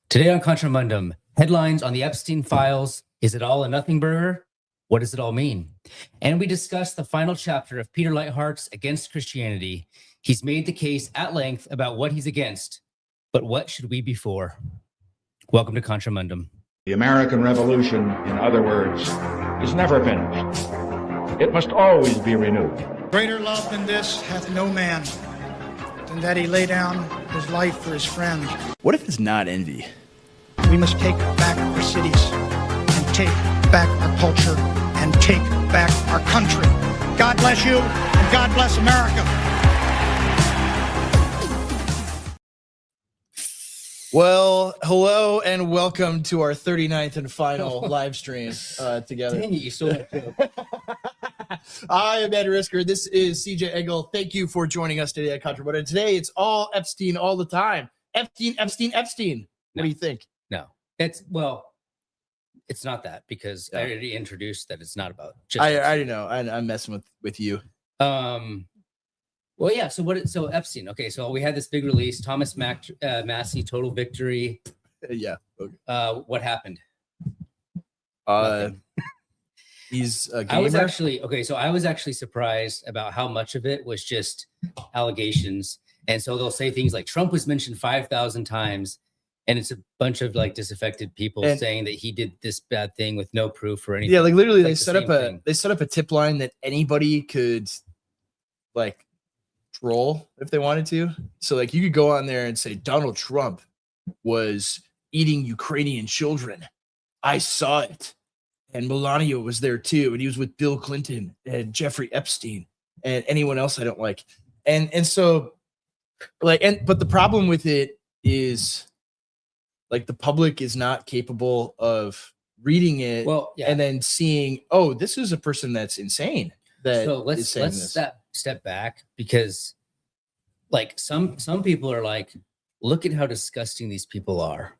Today on Contra Mundum, headlines on the Epstein files. Is it all a nothing burger? What does it all mean? And we discuss the final chapter of Peter Leithart's Against Christianity. He's made the case at length about what he's against, but what should we be for? Welcome to Contra Mundum. The American Revolution, in other words, is never finished. It must always be renewed. Greater love than this hath no man, than that he lay down his life for his friend. What if it's not envy? We must take back our cities, and take back our culture, and take back our country. God bless you, and God bless America. Well, hello and welcome to our 39th and final live stream together. Dang it, you stole that joke. I am Ed Risker. This is CJ Engel. Thank you for joining us today at Contra Mundum. Today, it's all Epstein all the time. Epstein. What do you think? No, it's not that, because I already introduced that it's not about just I already know. I'm messing with you. Well, yeah. So Epstein. Okay, so we had this big release. Thomas Massey, total victory. Yeah. Okay. What happened? He's a gamer. I was actually surprised about how much of it was just allegations. And so they'll say things like Trump was mentioned 5,000 times, and it's a bunch of like disaffected people saying that he did this bad thing with no proof or anything. Yeah, like literally, they set up a tip line that anybody could like troll if they wanted to. So like you could go on there and say Donald Trump was eating Ukrainian children. I saw it. And Melania was there too, and he was with Bill Clinton and Jeffrey Epstein and anyone else I don't like. And so like, but the problem with it is like the public is not capable of reading it and then seeing, oh, this is a person that's insane. So let's step back, because like some people are like, look at how disgusting these people are.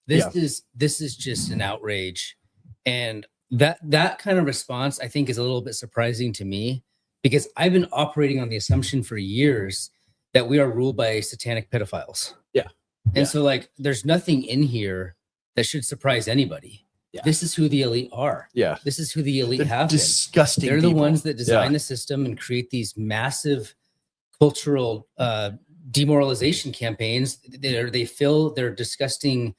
This is just an outrage. And that kind of response, I think, is a little bit surprising to me, because I've been operating on the assumption for years that we are ruled by satanic pedophiles. Yeah. And so like, there's nothing in here that should surprise anybody. Yeah. This is who the elite are. Yeah. This is who the elite have been. Disgusting. They're the ones that design the system and create these massive cultural demoralization campaigns. They fill their disgusting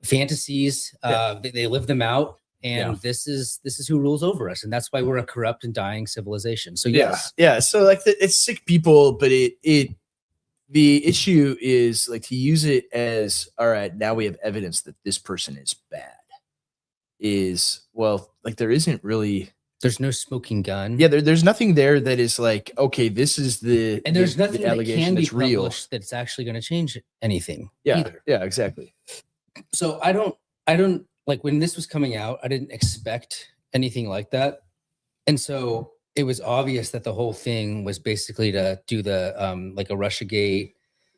fantasies. They live them out. And this is who rules over us, and that's why we're a corrupt and dying civilization. So yes, So like it's sick people, but the issue is like to use it as, all right, now we have evidence that this person is bad. Like there isn't really. There's no smoking gun. Yeah, there's nothing there that is like, okay, this is the and there's nothing the allegation that can be that's real that's actually going to change anything. Either. Yeah, exactly. So I don't. Like when this was coming out, I didn't expect anything like that. And so it was obvious that the whole thing was basically to do the like a Russiagate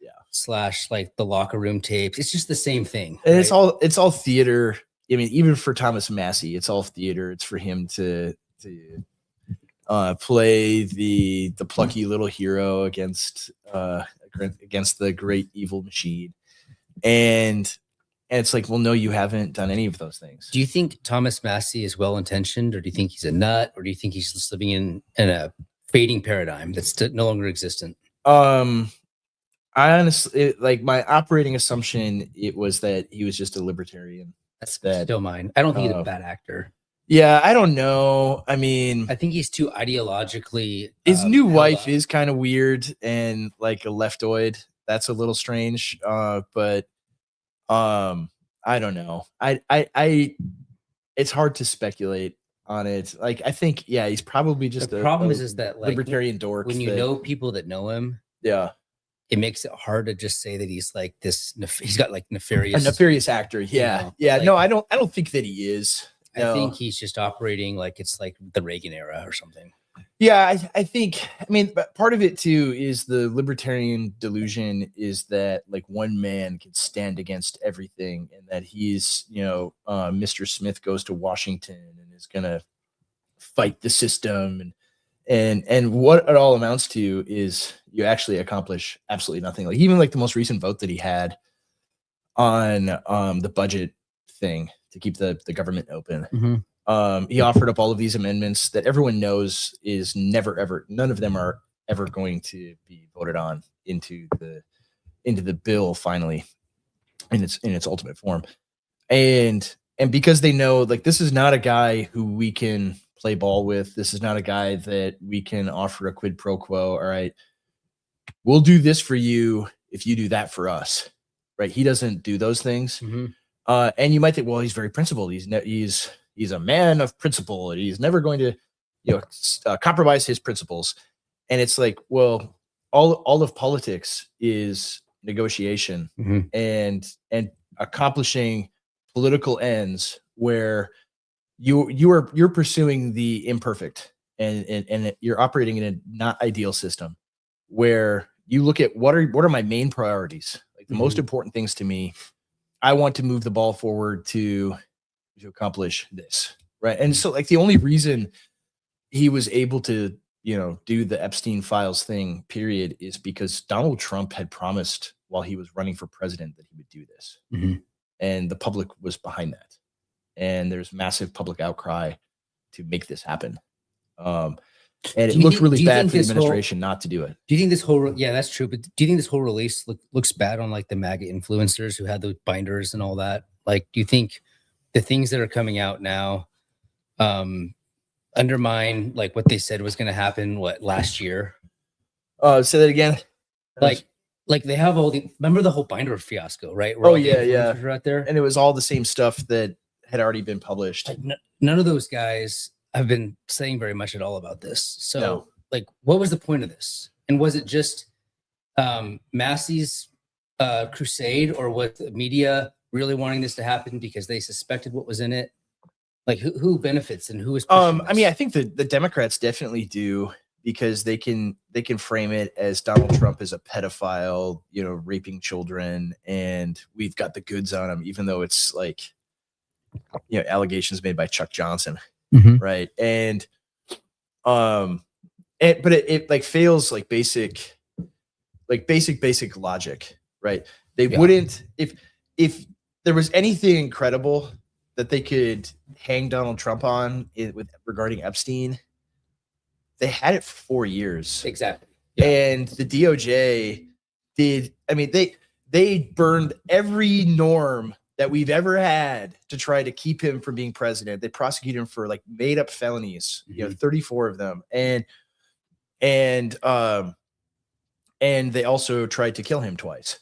/ like the locker room tapes. It's just the same thing. And right? it's all theater. I mean, even for Thomas Massey, it's all theater. It's for him to play the plucky little hero against the great evil machine. And it's like, well, no, you haven't done any of those things. Do you think Thomas Massey is well-intentioned, or do you think he's a nut, or do you think he's just living in a fading paradigm that's no longer existent? I honestly, like my operating assumption, it was that he was just a libertarian. That's still mine. I don't think he's a bad actor. Yeah, I don't know. I mean, I think he's too ideologically. His new wife is kind of weird and like a leftoid. That's a little strange. But I don't know. I it's hard to speculate on it. Like I think, he's probably just the problem is that like libertarian dork. When you know people that know him, it makes it hard to just say that he's like this. He's got like nefarious actor. Yeah, like, no, I don't think that he is. No. I think he's just operating like it's like the Reagan era or something. Yeah, I think, I mean, but part of it too is the libertarian delusion is that like one man can stand against everything, and that he's, Mr. Smith goes to Washington and is going to fight the system. And what it all amounts to is you actually accomplish absolutely nothing. Like even like the most recent vote that he had, on the budget thing to keep the government open. Mhm. He offered up all of these amendments that everyone knows is never ever, none of them are ever going to be voted on into the bill finally in its ultimate form. And because they know, like, this is not a guy who we can play ball with. This is not a guy that we can offer a quid pro quo. All right, we'll do this for you if you do that for us, right? He doesn't do those things. Mhm. And you might think, well, he's very principled. He's a man of principle, and he's never going to, compromise his principles. And it's like, well, all of politics is negotiation Mhm. and accomplishing political ends where you're pursuing the imperfect, and you're operating in a not ideal system where you look at what are my main priorities, like the most Mhm. important things to me. I want to move the ball forward to accomplish this, right? And so, like, the only reason he was able to, do the Epstein files thing, period, is because Donald Trump had promised while he was running for president that he would do this. Mhm. And the public was behind that. And there's massive public outcry to make this happen. And it Do you looked think- really do you bad think for the this whole- administration not to do it. Do you think this whole yeah, that's true, but do you think this whole release looks bad on like the MAGA influencers who had the binders and all that? Like, do you think the things that are coming out now undermine like what they said was going to happen last year? Say that again. Like they have all the remember the whole binder fiasco, right? Where all the yeah. influencers were out there. And it was all the same stuff that had already been published. Like, none of those guys have been saying very much at all about this. So, No. like, what was the point of this? And was it just Massey's crusade, or was the media really wanting this to happen because they suspected what was in it? Like, who benefits and who is? I mean, I think the Democrats definitely do, because they can frame it as Donald Trump is a pedophile, raping children, and we've got the goods on him, even though it's like, allegations made by Chuck Johnson, right? And but it like fails like basic logic, right? They wouldn't, if there was anything incredible that they could hang Donald Trump on regarding Epstein, they had it for 4 years. Exactly. And the DOJ did, I mean, they burned every norm that we've ever had to try to keep him from being president. They prosecuted him for like made up felonies, 34 of them. And they also tried to kill him twice,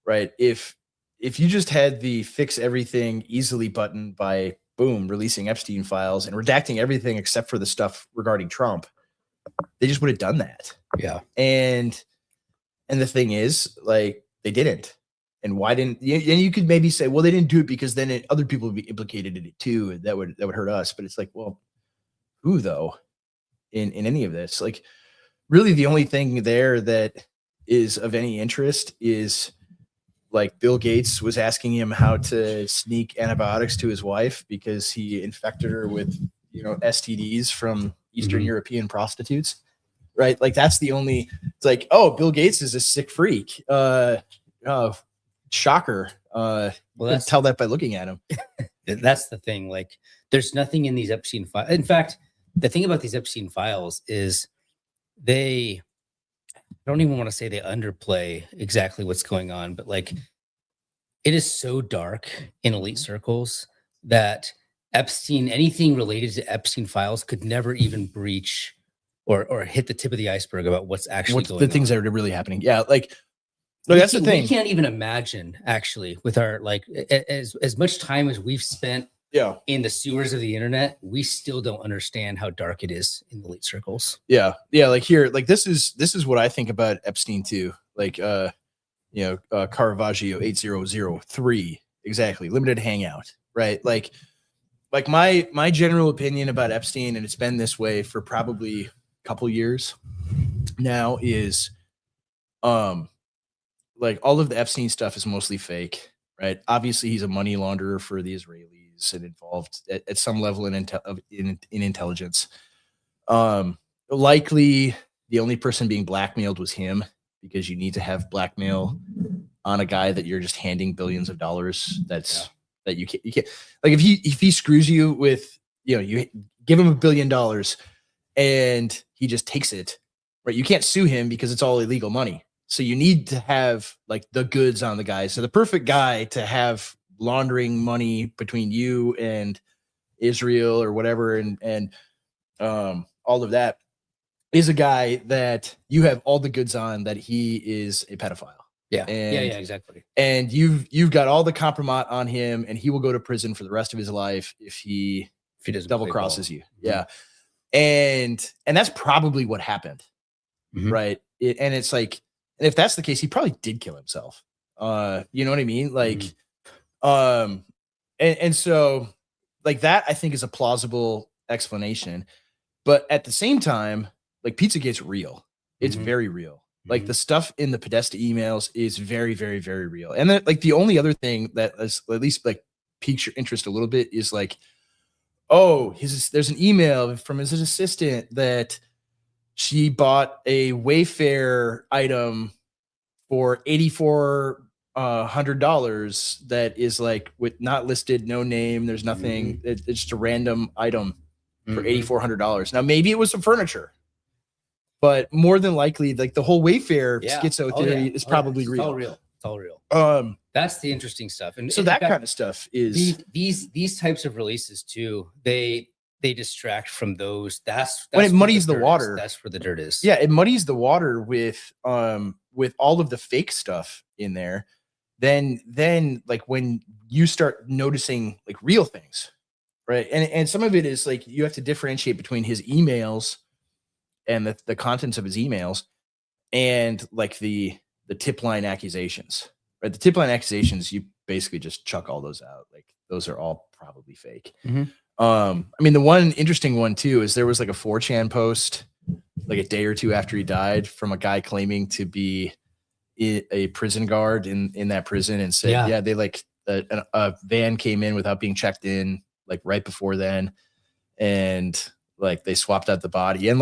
right? If you just had the fix everything easily button by boom, releasing Epstein files and redacting everything except for the stuff regarding Trump, they just would have done that. Yeah. And the thing is, like, they didn't. And why didn't you could maybe say, well, they didn't do it because then other people would be implicated in it too, and that would hurt us. But it's like, well, who though in any of this? Like, really the only thing there that is of any interest is like Bill Gates was asking him how to sneak antibiotics to his wife because he infected her with, STDs from Eastern European prostitutes, right? Like, that's the only, it's like, oh, Bill Gates is a sick freak. Shocker. Well, that's tell that by looking at him. That's the thing. Like, there's nothing in these Epstein files. In fact, the thing about these Epstein files is I don't even want to say they underplay exactly what's going on, but like, it is so dark in elite circles that anything related to Epstein files could never even breach or hit the tip of the iceberg about what's actually going on. The things that are really happening. Yeah. Like, look, that's the thing. We can't even imagine, actually, with our, like, as much time as we've spent in the sewers of the internet, we still don't understand how dark it is in the elite circles. Yeah. Yeah. Like, here, like, this is what I think about Epstein too. Like, Caravaggio 8003, exactly. Limited hangout, right? Like my general opinion about Epstein, and it's been this way for probably a couple years now, is like, all of the Epstein stuff is mostly fake, right? Obviously, he's a money launderer for the Israelis and involved at some level in intelligence. Likely, the only person being blackmailed was him, because you need to have blackmail on a guy that you're just handing billions of dollars. That you can't like, if he screws you with, you give him $1 billion and he just takes it, right? You can't sue him because it's all illegal money. So you need to have like the goods on the guy. So the perfect guy to have laundering money between you and Israel or whatever, and all of that, is a guy that you have all the goods on that he is a pedophile. Yeah. And, yeah, exactly. And you've got all the compromat on him, and he will go to prison for the rest of his life if he doesn't double play crosses ball. you. Yeah. And that's probably what happened. Right. And it's like, and if that's the case, he probably did kill himself. You know what I mean? Like, and so like that, I think, is a plausible explanation. But at the same time, like, Pizzagate's real. It's very real. Like, the stuff in the Podesta emails is very, very, very real. And then, like, the only other thing that is, at least like piques your interest a little bit is like, oh, there's an email from his assistant that she bought a Wayfair item for $8,400 that is like with not listed, no name, there's nothing. It's just a random item for $8,400. Now, maybe it was some furniture, but more than likely, like, the whole Wayfair schizo theory is probably real. It's all real. It's all real. That's the interesting stuff. And so that kind of stuff is these types of releases too. They distract from those. That's when it muddies the water. That's where the dirt is. Yeah, it muddies the water with all of the fake stuff in there. Then like, when you start noticing like real things, right? And some of it is like, you have to differentiate between his emails and the contents of his emails and like the tip line accusations, right? The tip line accusations, you basically just chuck all those out. Like, those are all probably fake. I mean, the one interesting one too is there was like a 4chan post like a day or two after he died from a guy claiming to be a prison guard in that prison, and said, they like a van came in without being checked in like right before then, and like they swapped out the body, and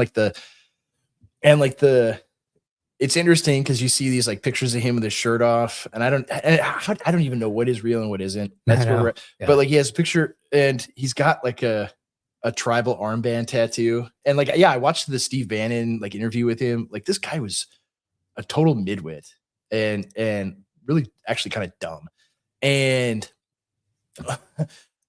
it's interesting because you see these like pictures of him with his shirt off, and I don't even know what is real and what isn't. That's where we're, but like, he has a picture and he's got like a tribal armband tattoo, and like, I watched the Steve Bannon like interview with him. Like, this guy was a total midwit and really actually kind of dumb, and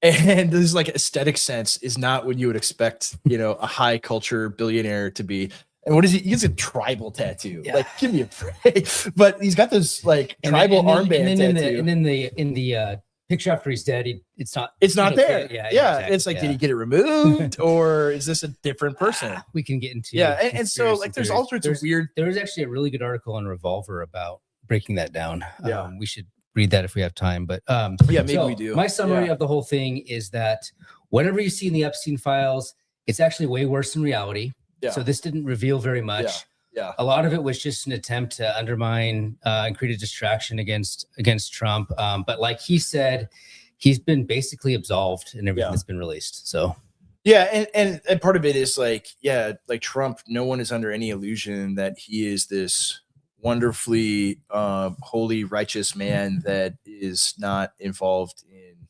this like aesthetic sense is not what you would expect, a high culture billionaire to be. And what is he? He has a tribal tattoo. Yeah. Like, give me a break. But he's got this like tribal armband tattoo. And then in the picture after he's dead, it's not there. Yeah. Exactly. It's like, did he get it removed, or is this a different person? We can get into and so like, there's all sorts of weird. There was actually a really good article on Revolver about breaking that down. Yeah, we should read that if we have time. But maybe we do. My summary of the whole thing is that whatever you see in the Epstein files, it's actually way worse in reality. Yeah. So this didn't reveal very much. Yeah. A lot of it was just an attempt to undermine and create a distraction against Trump. But like he said, he's been basically absolved in everything that's been released. So and part of it is like, like Trump, no one is under any illusion that he is this wonderfully holy, righteous man that is not involved in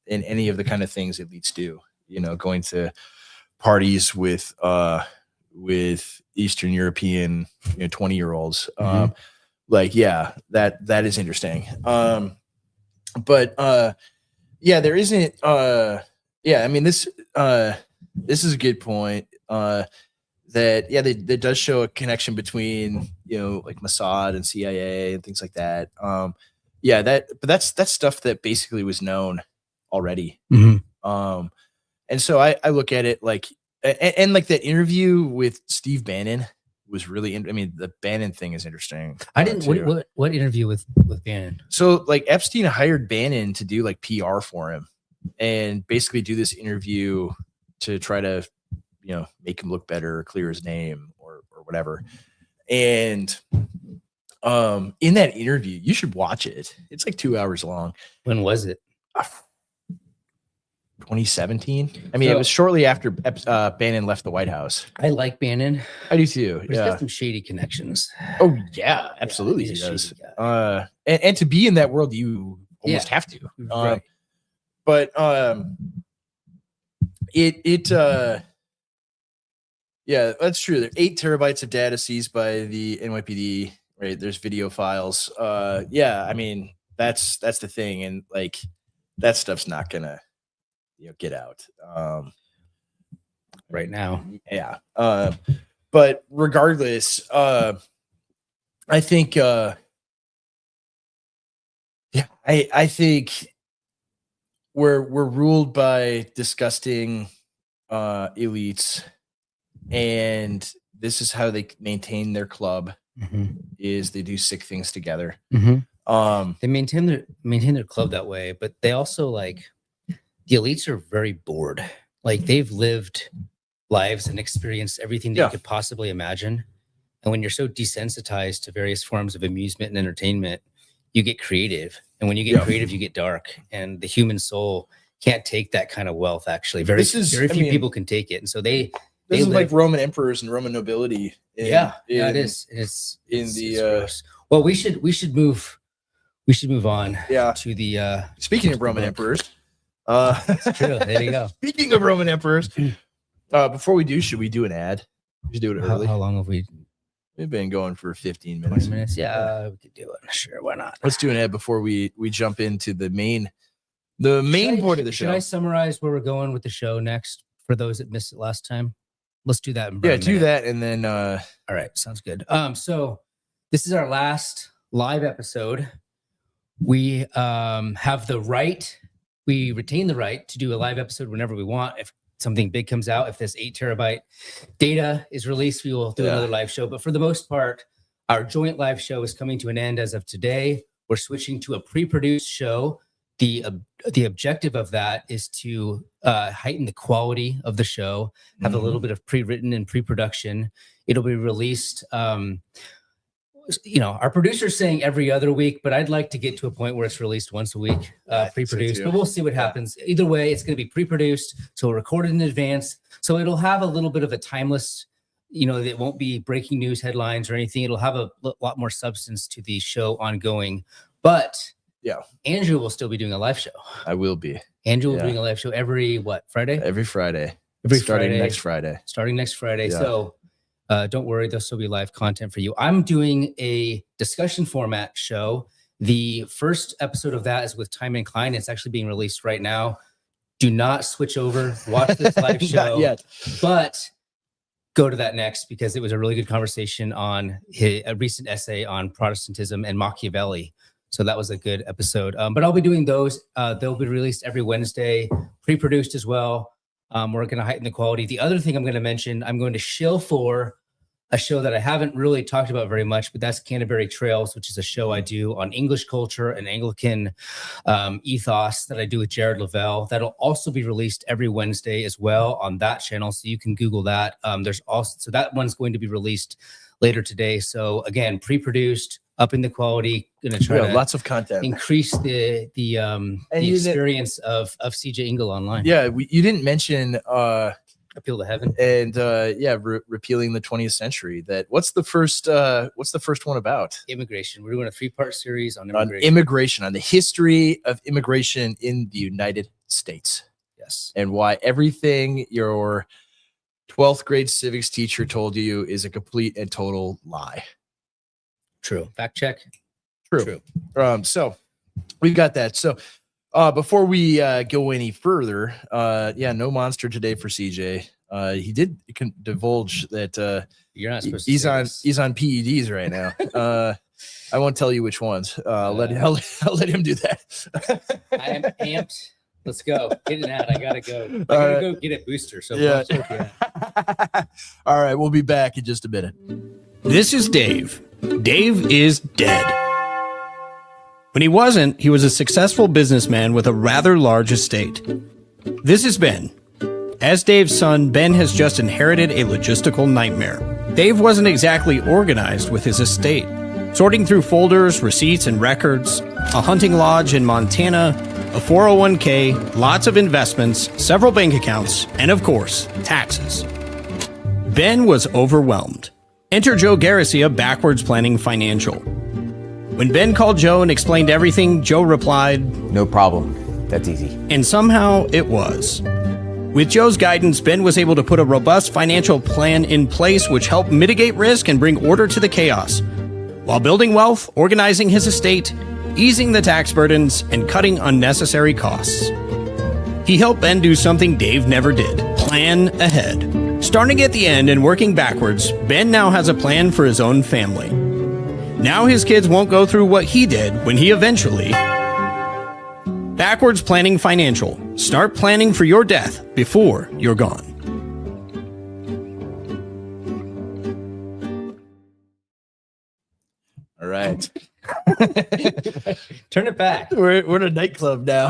any of the kind of things elites do. Going to parties with Eastern European 20-year-olds. That is interesting. But there isn't I mean, this is a good point. That does show a connection between like Mossad and CIA and things like that. But that's stuff that basically was known already. And so I look at it like, and like that interview with Steve Bannon was really, I mean, the Bannon thing is interesting. I didn't, what interview with Bannon? So like, Epstein hired Bannon to do like PR for him and basically do this interview to try to, make him look better or clear his name or whatever. And in that interview, you should watch it. It's like 2 hours long. When was it? 2017. I mean, So- it was shortly after Bannon left the White House. I like Bannon. I do too. But he's Yeah. got some shady connections. Oh yeah, absolutely he's he a does. shady guy. And to be in that world, you almost Yeah. have to. Right. But yeah, that's true. There are 8 terabytes of data seized by the NYPD. Right, there's video files. Yeah, I mean that's the thing, and like that stuff's not gonna get out. Right now. Yeah. But regardless, I think I think we're ruled by disgusting elites, and this is how they maintain their club is they do sick things together. They maintain their club that way, but they also like the elites are very bored. Like they've lived lives and experienced everything that you could possibly imagine. And when you're so desensitized to various forms of amusement and entertainment, you get creative. And when you get creative, you get dark. And the human soul can't take that kind of wealth. Actually, very few people can take it. And so they is live, like Roman emperors and Roman nobility. It is. It's gross. Well, we should move on. Yeah. To the speaking of Roman emperors. It's true. There you go. Speaking of Roman emperors, before we do, should we do an ad? We should do it early. How long have we? We've been going for 15 minutes. 20 minutes. Yeah, we could do it. Sure, why not? Let's do an ad before we jump into the main point of the show. Should I summarize where we're going with the show next for those that missed it last time? Let's do that. Do that, and then all right, sounds good. So this is our last live episode. We have the right. We retain the right to do a live episode whenever we want. If something big comes out, if this 8 terabyte data is released, we will do another live show. But for the most part, our joint live show is coming to an end as of today. We're switching to a pre-produced show. The objective of that is to heighten the quality of the show, have a little bit of pre-written and pre-production. It'll be released. Our producer's saying every other week, but I'd like to get to a point where it's released once a week, pre-produced. But we'll see what happens. Either way, it's going to be pre-produced, so recorded in advance. So it'll have a little bit of a timeless. It won't be breaking news headlines or anything. It'll have a lot more substance to the show ongoing. But Andrew will still be doing a live show. I will be. Andrew will be doing a live show every Friday? Every Friday. Starting next Friday. Starting next Friday. Yeah. So don't worry, there'll still be live content for you. I'm doing a discussion format show. The first episode of that is with Time and Klein. It's actually being released right now. Do not switch over. Watch this live show. Not yet. But go to that next because it was a really good conversation on a recent essay on Protestantism and Machiavelli. So that was a good episode. But I'll be doing those. They'll be released every Wednesday, pre-produced as well. We're going to heighten the quality. The other thing I'm going to mention, I'm going to shill for a show that I haven't really talked about very much, but that's Canterbury Trails, which is a show I do on English culture and Anglican ethos that I do with Jared Lavelle. That'll also be released every Wednesday as well on that channel. So you can Google that. So that one's going to be released later today. So again, pre-produced, up in the quality, going to try to lots of content, increase the experience of CJ Engel online. Yeah, you didn't mention Appeal to Heaven and repealing the 20th century. What's the first one about? Immigration. We're doing a 3-part series on immigration, on the history of immigration in the United States. Yes, and why everything your 12th grade civics teacher told you is a complete and total lie. True. Fact check. True. So we've got that. So before we go any further, no monster today for CJ. He did divulge that you're not supposed he's to he's on PEDs right now. I won't tell you which ones. I'll let him do that. I am amped. Let's go. Get it out. I gotta go. I gotta go get a booster. So all right, we'll be back in just a minute. This is Dave. Dave is dead. When he wasn't, he was a successful businessman with a rather large estate. This is Ben. As Dave's son, Ben has just inherited a logistical nightmare. Dave wasn't exactly organized with his estate. Sorting through folders, receipts, and records, a hunting lodge in Montana, a 401k, lots of investments, several bank accounts, and of course, taxes. Ben was overwhelmed. Enter Joe Garrissey of Backwards Planning Financial. When Ben called Joe and explained everything, Joe replied, No problem. That's easy. and somehow it was. With Joe's guidance, Ben was able to put a robust financial plan in place which helped mitigate risk and bring order to the chaos, while building wealth, organizing his estate, easing the tax burdens, and cutting unnecessary costs. He helped Ben do something Dave never did: plan ahead. Starting at the end and working backwards, Ben now has a plan for his own family. Now his kids won't go through what he did when he eventually... Backwards Planning Financial. Start planning for your death before you're gone. All right. Turn it back. We're in a nightclub now.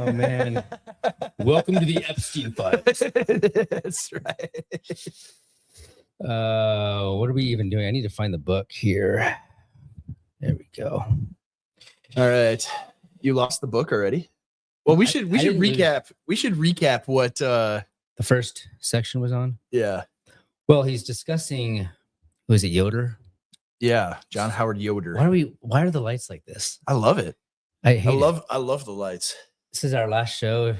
Oh man. Welcome to the Epstein files. That's right. What are we even doing? I need to find the book here. There we go. All right. You lost the book already? Well, we should didn't lose. recap. We should recap what The first section was on. yeah. Well, he's discussing, who is it, Yoder? Yeah, John Howard Yoder. Why are the lights like this? I love it. I hate it. I love the lights. This is our last show.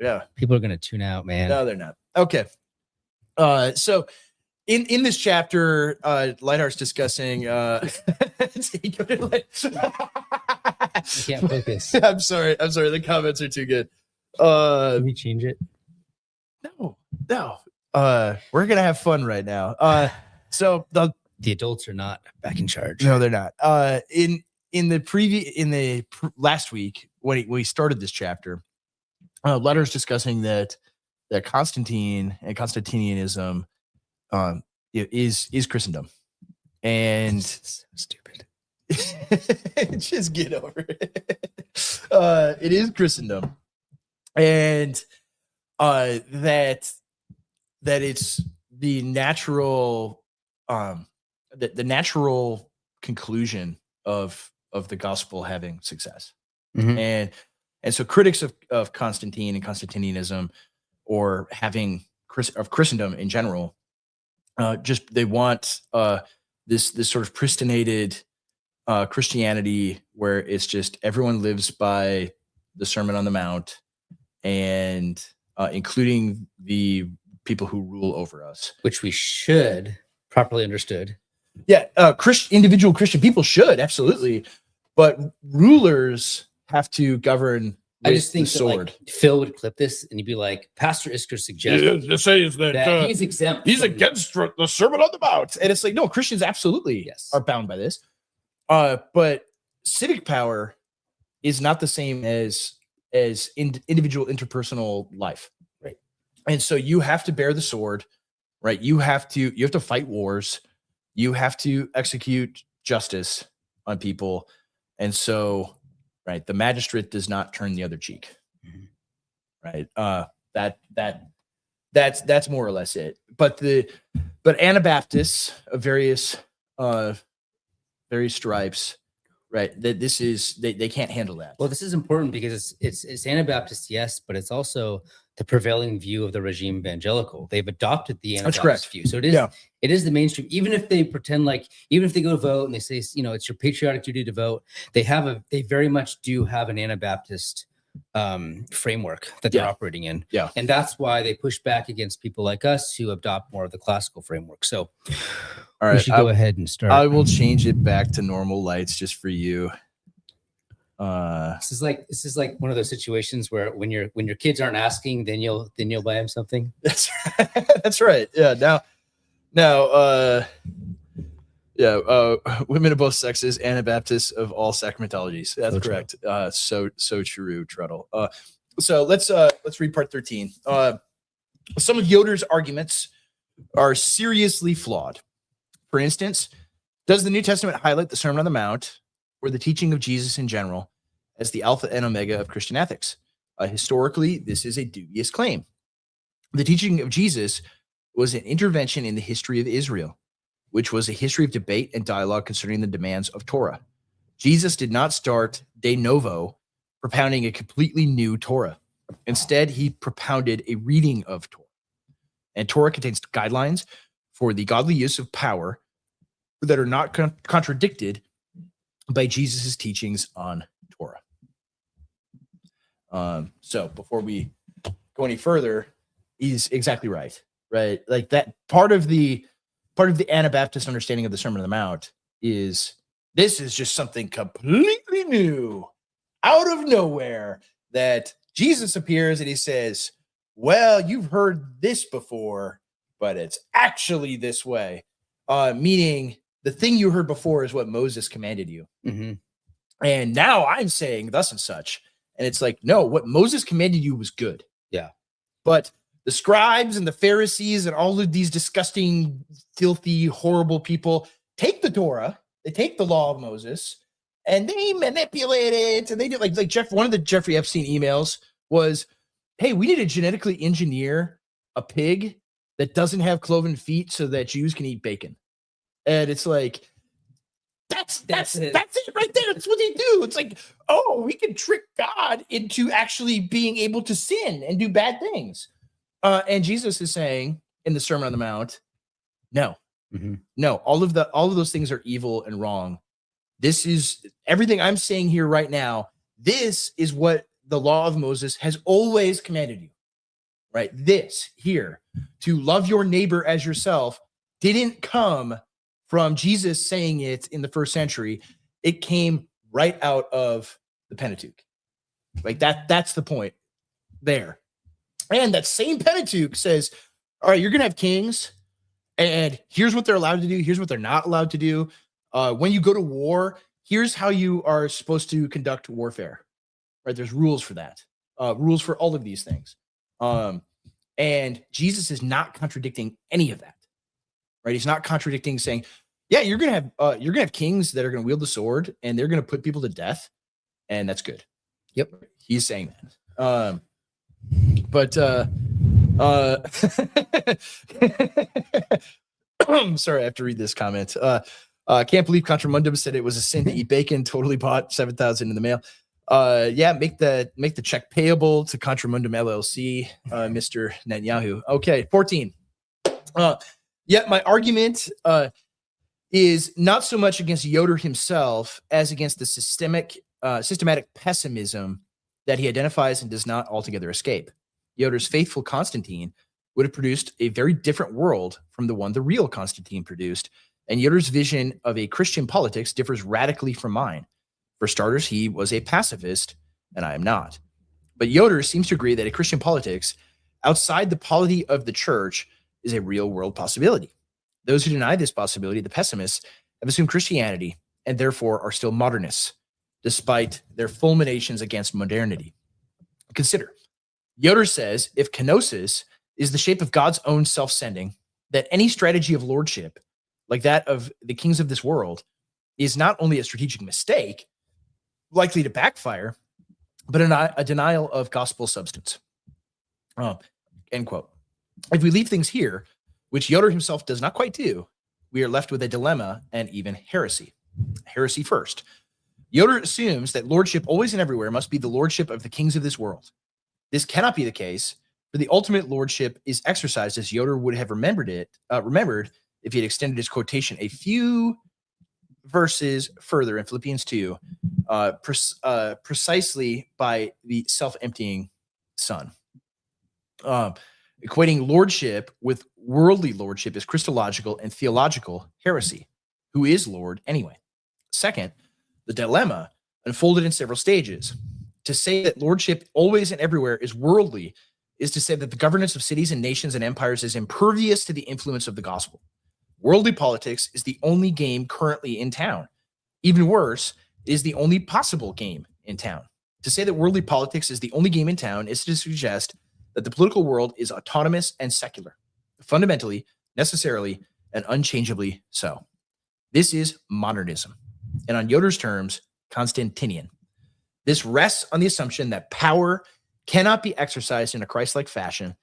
Yeah. People are gonna tune out, man. No, they're not. Okay. So in this chapter, Leithart's discussing I can't focus. I'm sorry. The comments are too good. Can we change it? No. We're gonna have fun right now. So The adults are not back in charge. no, they're not. Last week when we started this chapter, Leithart's discussing that Constantine and Constantinianism is Christendom, and So stupid. just get over it. It is Christendom, and that it's the natural the natural conclusion of the gospel having success. Mhm. And so critics of Constantine and Constantinianism, or having of Christendom in general, just they want this sort of pristinated Christianity where it's just everyone lives by the Sermon on the Mount, and including the people who rule over us. Which we should properly understood. Yeah, individual Christian people should, absolutely, but rulers have to govern I with just think the that, like, sword. Phil would clip this and he'd be like, Pastor Isker suggested This says that, that he's exempt. he's from- against the Sermon on the Mount. And it's like, no, Christians absolutely Yes. are bound by this. But civic power is not the same as individual interpersonal life. Right. And so you have to bear the sword, right? You have to fight wars. You have to execute justice on people. And so, right, the magistrate does not turn the other cheek. Mhm. Right. That's more or less it. But Anabaptists of various stripes, right? That this is they can't handle that. Well, this is important because it's Anabaptist, yes, but it's also the prevailing view of the regime evangelical. They've adopted the That's Anabaptist correct. view. So it is Yeah. it is the mainstream. Even if they pretend like, even if they go to vote and they say, it's your patriotic duty to vote, they very much do have an Anabaptist framework that they're Yeah. operating in. Yeah. And that's why they push back against people like us who adopt more of the classical framework. So All we right, should go ahead and start. I will change it back to normal lights just for you. This is like one of those situations where when your kids aren't asking, then you'll buy them something. That's that's right. Yeah. Women of both sexes, Anabaptists of all sacramentologies. That's So true. correct. So true, Treadle. So let's read part 13. Some of Yoder's arguments are seriously flawed. For instance, does the New Testament highlight the Sermon on the Mount or the teaching of Jesus in general as the alpha and omega of Christian ethics? Historically, this is a dubious claim. The teaching of Jesus was an intervention in the history of Israel, which was a history of debate and dialogue concerning the demands of Torah. Jesus did not start de novo propounding a completely new Torah. Instead, he propounded a reading of Torah. And Torah contains guidelines for the godly use of power that are not contradicted by Jesus' teachings on Torah. So before we go any further, he's exactly right? Like that part of the Anabaptist understanding of the Sermon on the Mount is this is just something completely new out of nowhere that Jesus appears and he says, well, you've heard this before, but it's actually this way. Meaning the thing you heard before is what Moses commanded you. Mm-hmm. And now I'm saying thus and such. And it's like, no, what Moses commanded you was good. Yeah. But the scribes and the Pharisees and all of these disgusting, filthy, horrible people take the Torah, they take the law of Moses, and they manipulate it. And they do like one of the Jeffrey Epstein emails was, hey, we need to genetically engineer a pig that doesn't have cloven feet so that Jews can eat bacon. And it's like, that's it right there. That's what they do. It's like, oh, we can trick God into actually being able to sin and do bad things. And Jesus is saying in the Sermon on the Mount, no, no, all of those things are evil and wrong. This is everything I'm saying here right now. This is what the law of Moses has always commanded you, right? This here, to love your neighbor as yourself, didn't come from Jesus saying it in the first century. It came right out of the Pentateuch. Like that's the point there. And that same Pentateuch says, all right, you're going to have kings, and here's what they're allowed to do. Here's what they're not allowed to do. When you go to war, here's how you are supposed to conduct warfare, right? There's rules for that, rules for all of these things. And Jesus is not contradicting any of that, right? He's not contradicting saying, yeah, you're going to have kings that are going to wield the sword and they're going to put people to death. And that's good. Yep. He's saying that. I'm sorry, I have to read this comment. Can't believe Contra Mundum said it was a sin to eat bacon. Totally bought 7,000 in the mail. Yeah, make the check payable to Contra Mundum LLC, Mr. Netanyahu. Okay, 14. Yeah, my argument is not so much against Yoder himself as against the systematic pessimism that he identifies and does not altogether escape. Yoder's faithful Constantine would have produced a very different world from the one the real Constantine produced, and Yoder's vision of a Christian politics differs radically from mine. For starters, he was a pacifist, and I am not. But Yoder seems to agree that a Christian politics outside the polity of the church is a real-world possibility. Those who deny this possibility, the pessimists, have assumed Christianity and therefore are still modernists, despite their fulminations against modernity. Consider, Yoder says if kenosis is the shape of God's own self-sending, that any strategy of lordship, like that of the kings of this world, is not only a strategic mistake, likely to backfire, but a denial of gospel substance. End quote. If we leave things here, which Yoder himself does not quite do, we are left with a dilemma and even heresy. Heresy first. Yoder assumes that lordship always and everywhere must be the lordship of the kings of this world. This cannot be the case, for the ultimate lordship is exercised as Yoder would have remembered if he had extended his quotation a few verses further in Philippians 2, precisely by the self-emptying Son. Equating lordship with worldly lordship is Christological and theological heresy. Who is Lord anyway? Second, the dilemma unfolded in several stages. To say that lordship always and everywhere is worldly is to say that the governance of cities and nations and empires is impervious to the influence of the gospel. Worldly politics is the only game currently in town. Even worse, it is the only possible game in town. To say that worldly politics is the only game in town is to suggest that the political world is autonomous and secular, fundamentally, necessarily, and unchangeably so. This is modernism, and on Yoder's terms, Constantinian. This rests on the assumption that power cannot be exercised in a Christ-like fashion,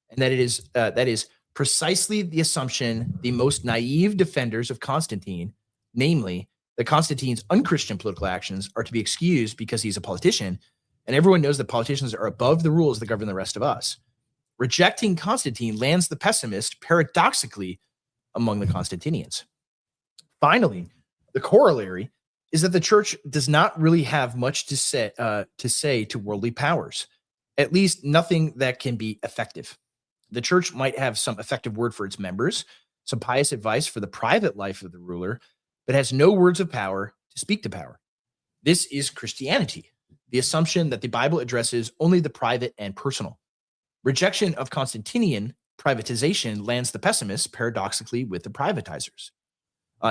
and that is precisely the assumption the most naive defenders of Constantine, namely that Constantine's unchristian political actions are to be excused because he's a politician, and everyone knows that politicians are above the rules that govern the rest of us. Rejecting Constantine lands the pessimist paradoxically among the Constantinians. Finally, the corollary is that the church does not really have much to say to worldly powers, at least nothing that can be effective. The church might have some effective word for its members, some pious advice for the private life of the ruler, but has no words of power to speak to power. This is Christianity, the assumption that the Bible addresses only the private and personal. Rejection of Constantinian privatization lands the pessimists paradoxically with the privatizers.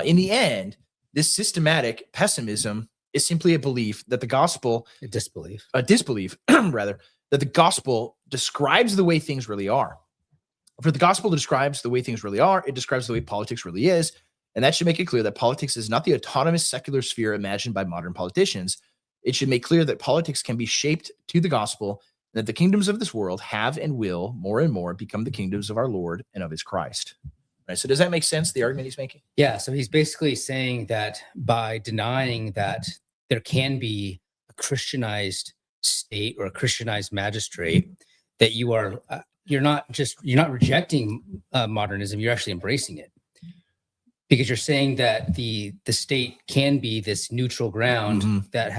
In the end, this systematic pessimism is simply a belief that the gospel, A disbelief. a disbelief, rather, that the gospel describes the way things really are. For the gospel describes the way things really are, it describes the way politics really is, and that should make it clear that politics is not the autonomous secular sphere imagined by modern politicians. It should make clear that politics can be shaped to the gospel, and that the kingdoms of this world have and will more and more become the kingdoms of our Lord and of his Christ. Right, so does that make sense, the argument he's making? Yeah. So he's basically saying that by denying that there can be a Christianized state or a Christianized magistrate, that you're not rejecting modernism, you're actually embracing it. Because you're saying that the state can be this neutral ground that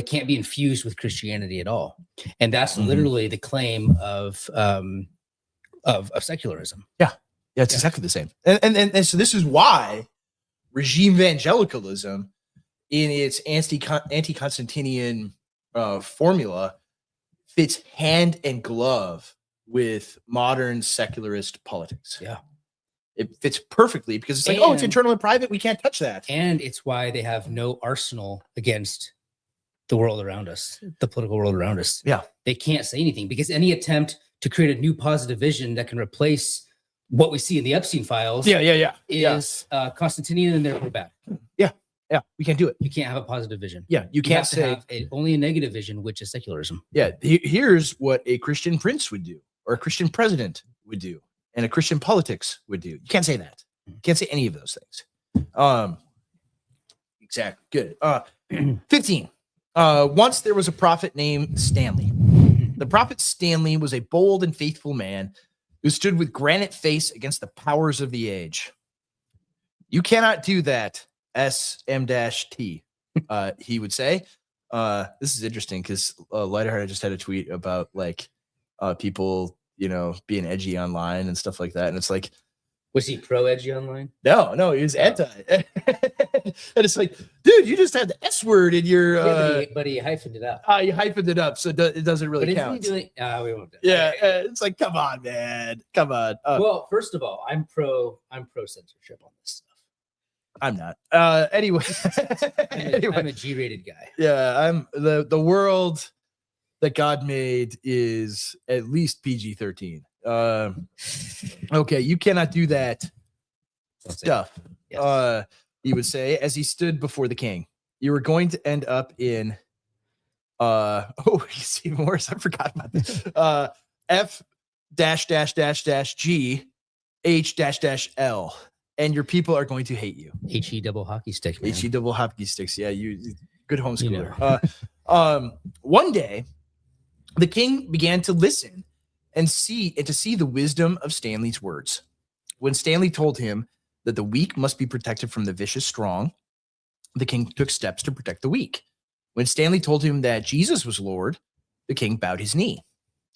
can't be infused with Christianity at all. And that's literally the claim of secularism. Yeah, it's exactly the same. And so this is why regime evangelicalism in its anti-Constantinian formula fits hand and glove with modern secularist politics. Yeah. It fits perfectly because it's like, oh, it's internal and private. We can't touch that. And it's why they have no arsenal against the world around us, the political world around us. Yeah. They can't say anything because any attempt to create a new positive vision that can replace what we see in the Epstein files is Constantinian and they're bad. Yeah, we can't do it. You can't have a positive vision. Yeah, you can't say only a negative vision, which is secularism. Yeah, here's what a Christian prince would do, or a Christian president would do, and a Christian politics would do. You can't say that. You can't say any of those things. Exactly. Good. 15. Once there was a prophet named Stanley. The prophet Stanley was a bold and faithful man who stood with granite face against the powers of the age. You cannot do that, SM-T, he would say. This is interesting because Leithart just had a tweet about like people, being edgy online and stuff like that. And it's like, was he pro edgy online? No, he was anti. And it's like, dude, you just had the S word in your. But he hyphened it up. You hyphened it up, so it doesn't really count. We won't. It's like, come on, man, come on. Well, first of all, I'm pro censorship on this stuff. I'm not. Anyway, I'm a G-rated guy. Yeah, I'm the world that God made is at least PG-13. Okay, you cannot do that stuff. Yes. He would say as he stood before the king. You were going to end up in it's even worse. I forgot about this. F G H L. And your people are going to hate you. HE double hockey stick. Man. HE double hockey sticks. Yeah, you good homeschooler. One day, the king began to listen and to see the wisdom of Stanley's words. When Stanley told him that the weak must be protected from the vicious strong, the king took steps to protect the weak. When Stanley told him that Jesus was Lord, the king bowed his knee.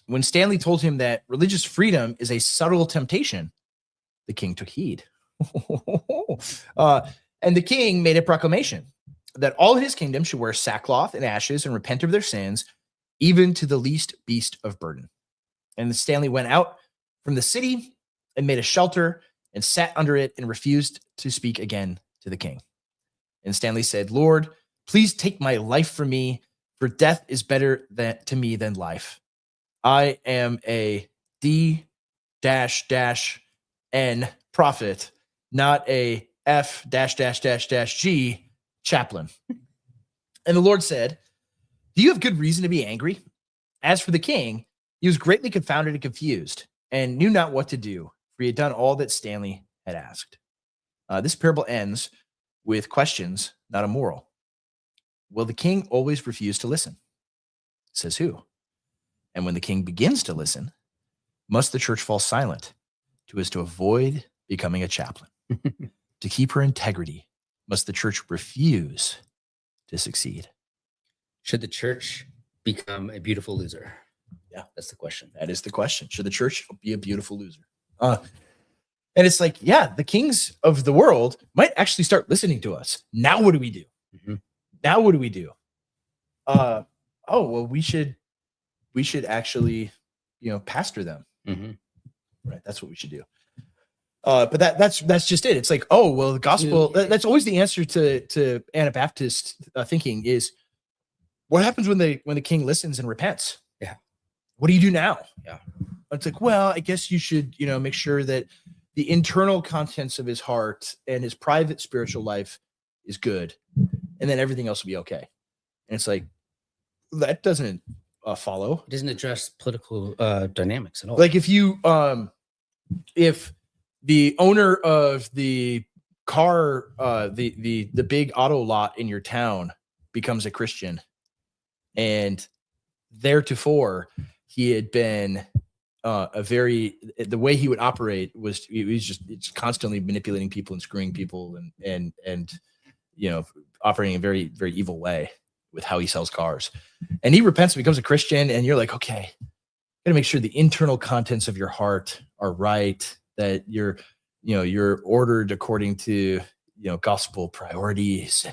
When Stanley told him that religious freedom is a subtle temptation, the king took heed. And the king made a proclamation that all his kingdom should wear sackcloth and ashes and repent of their sins, even to the least beast of burden. And Stanley went out from the city and made a shelter and sat under it and refused to speak again to the king. And Stanley said, Lord, please take my life from me, for death is better to me than life. I am a D-N prophet, not a F-G chaplain. And the Lord said, do you have good reason to be angry? As for the king, he was greatly confounded and confused and knew not what to do, for he had done all that Stanley had asked. This parable ends with questions, not a moral. Will the king always refuse to listen? Says who? And when the king begins to listen, must the church fall silent as to avoid becoming a chaplain? To keep her integrity, must the church refuse to succeed? Should the church become a beautiful loser? Yeah. That's the question. That is the question. Should the church be a beautiful loser? And it's like, yeah, the kings of the world might actually start listening to us. Now what do we do? Mhm. Now what do we do? Oh, well, we should actually, pastor them. Mhm. Right. That's what we should do. But that's just it. It's like, oh, well, the gospel, that's always the answer to Anabaptist thinking is, what happens when the king listens and repents? Yeah. What do you do now? Yeah. It's like, well, I guess you should, make sure that the internal contents of his heart and his private spiritual life is good. And then everything else will be okay. And it's like, that doesn't follow. It doesn't address political dynamics at all. Like if the owner of the car, the big auto lot in your town becomes a Christian, and theretofore he had been the way he would operate was it's constantly manipulating people and screwing people and operating in a very, very evil way with how he sells cars. And he repents and becomes a Christian, and you're like, okay, gotta make sure the internal contents of your heart are right, that you're ordered according to gospel priorities,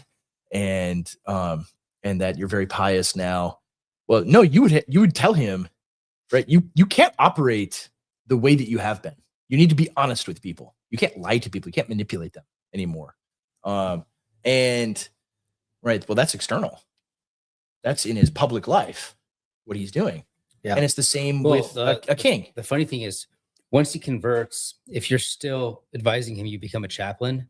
and that you're very pious now. Well, no, you would tell him, right? You can't operate the way that you have been. You need to be honest with people. You can't lie to people. You can't manipulate them anymore. And right, well, that's external. That's in his public life, what he's doing. Yeah. And it's the same with a king. The funny thing is, once he converts, if you're still advising him, you become a chaplain.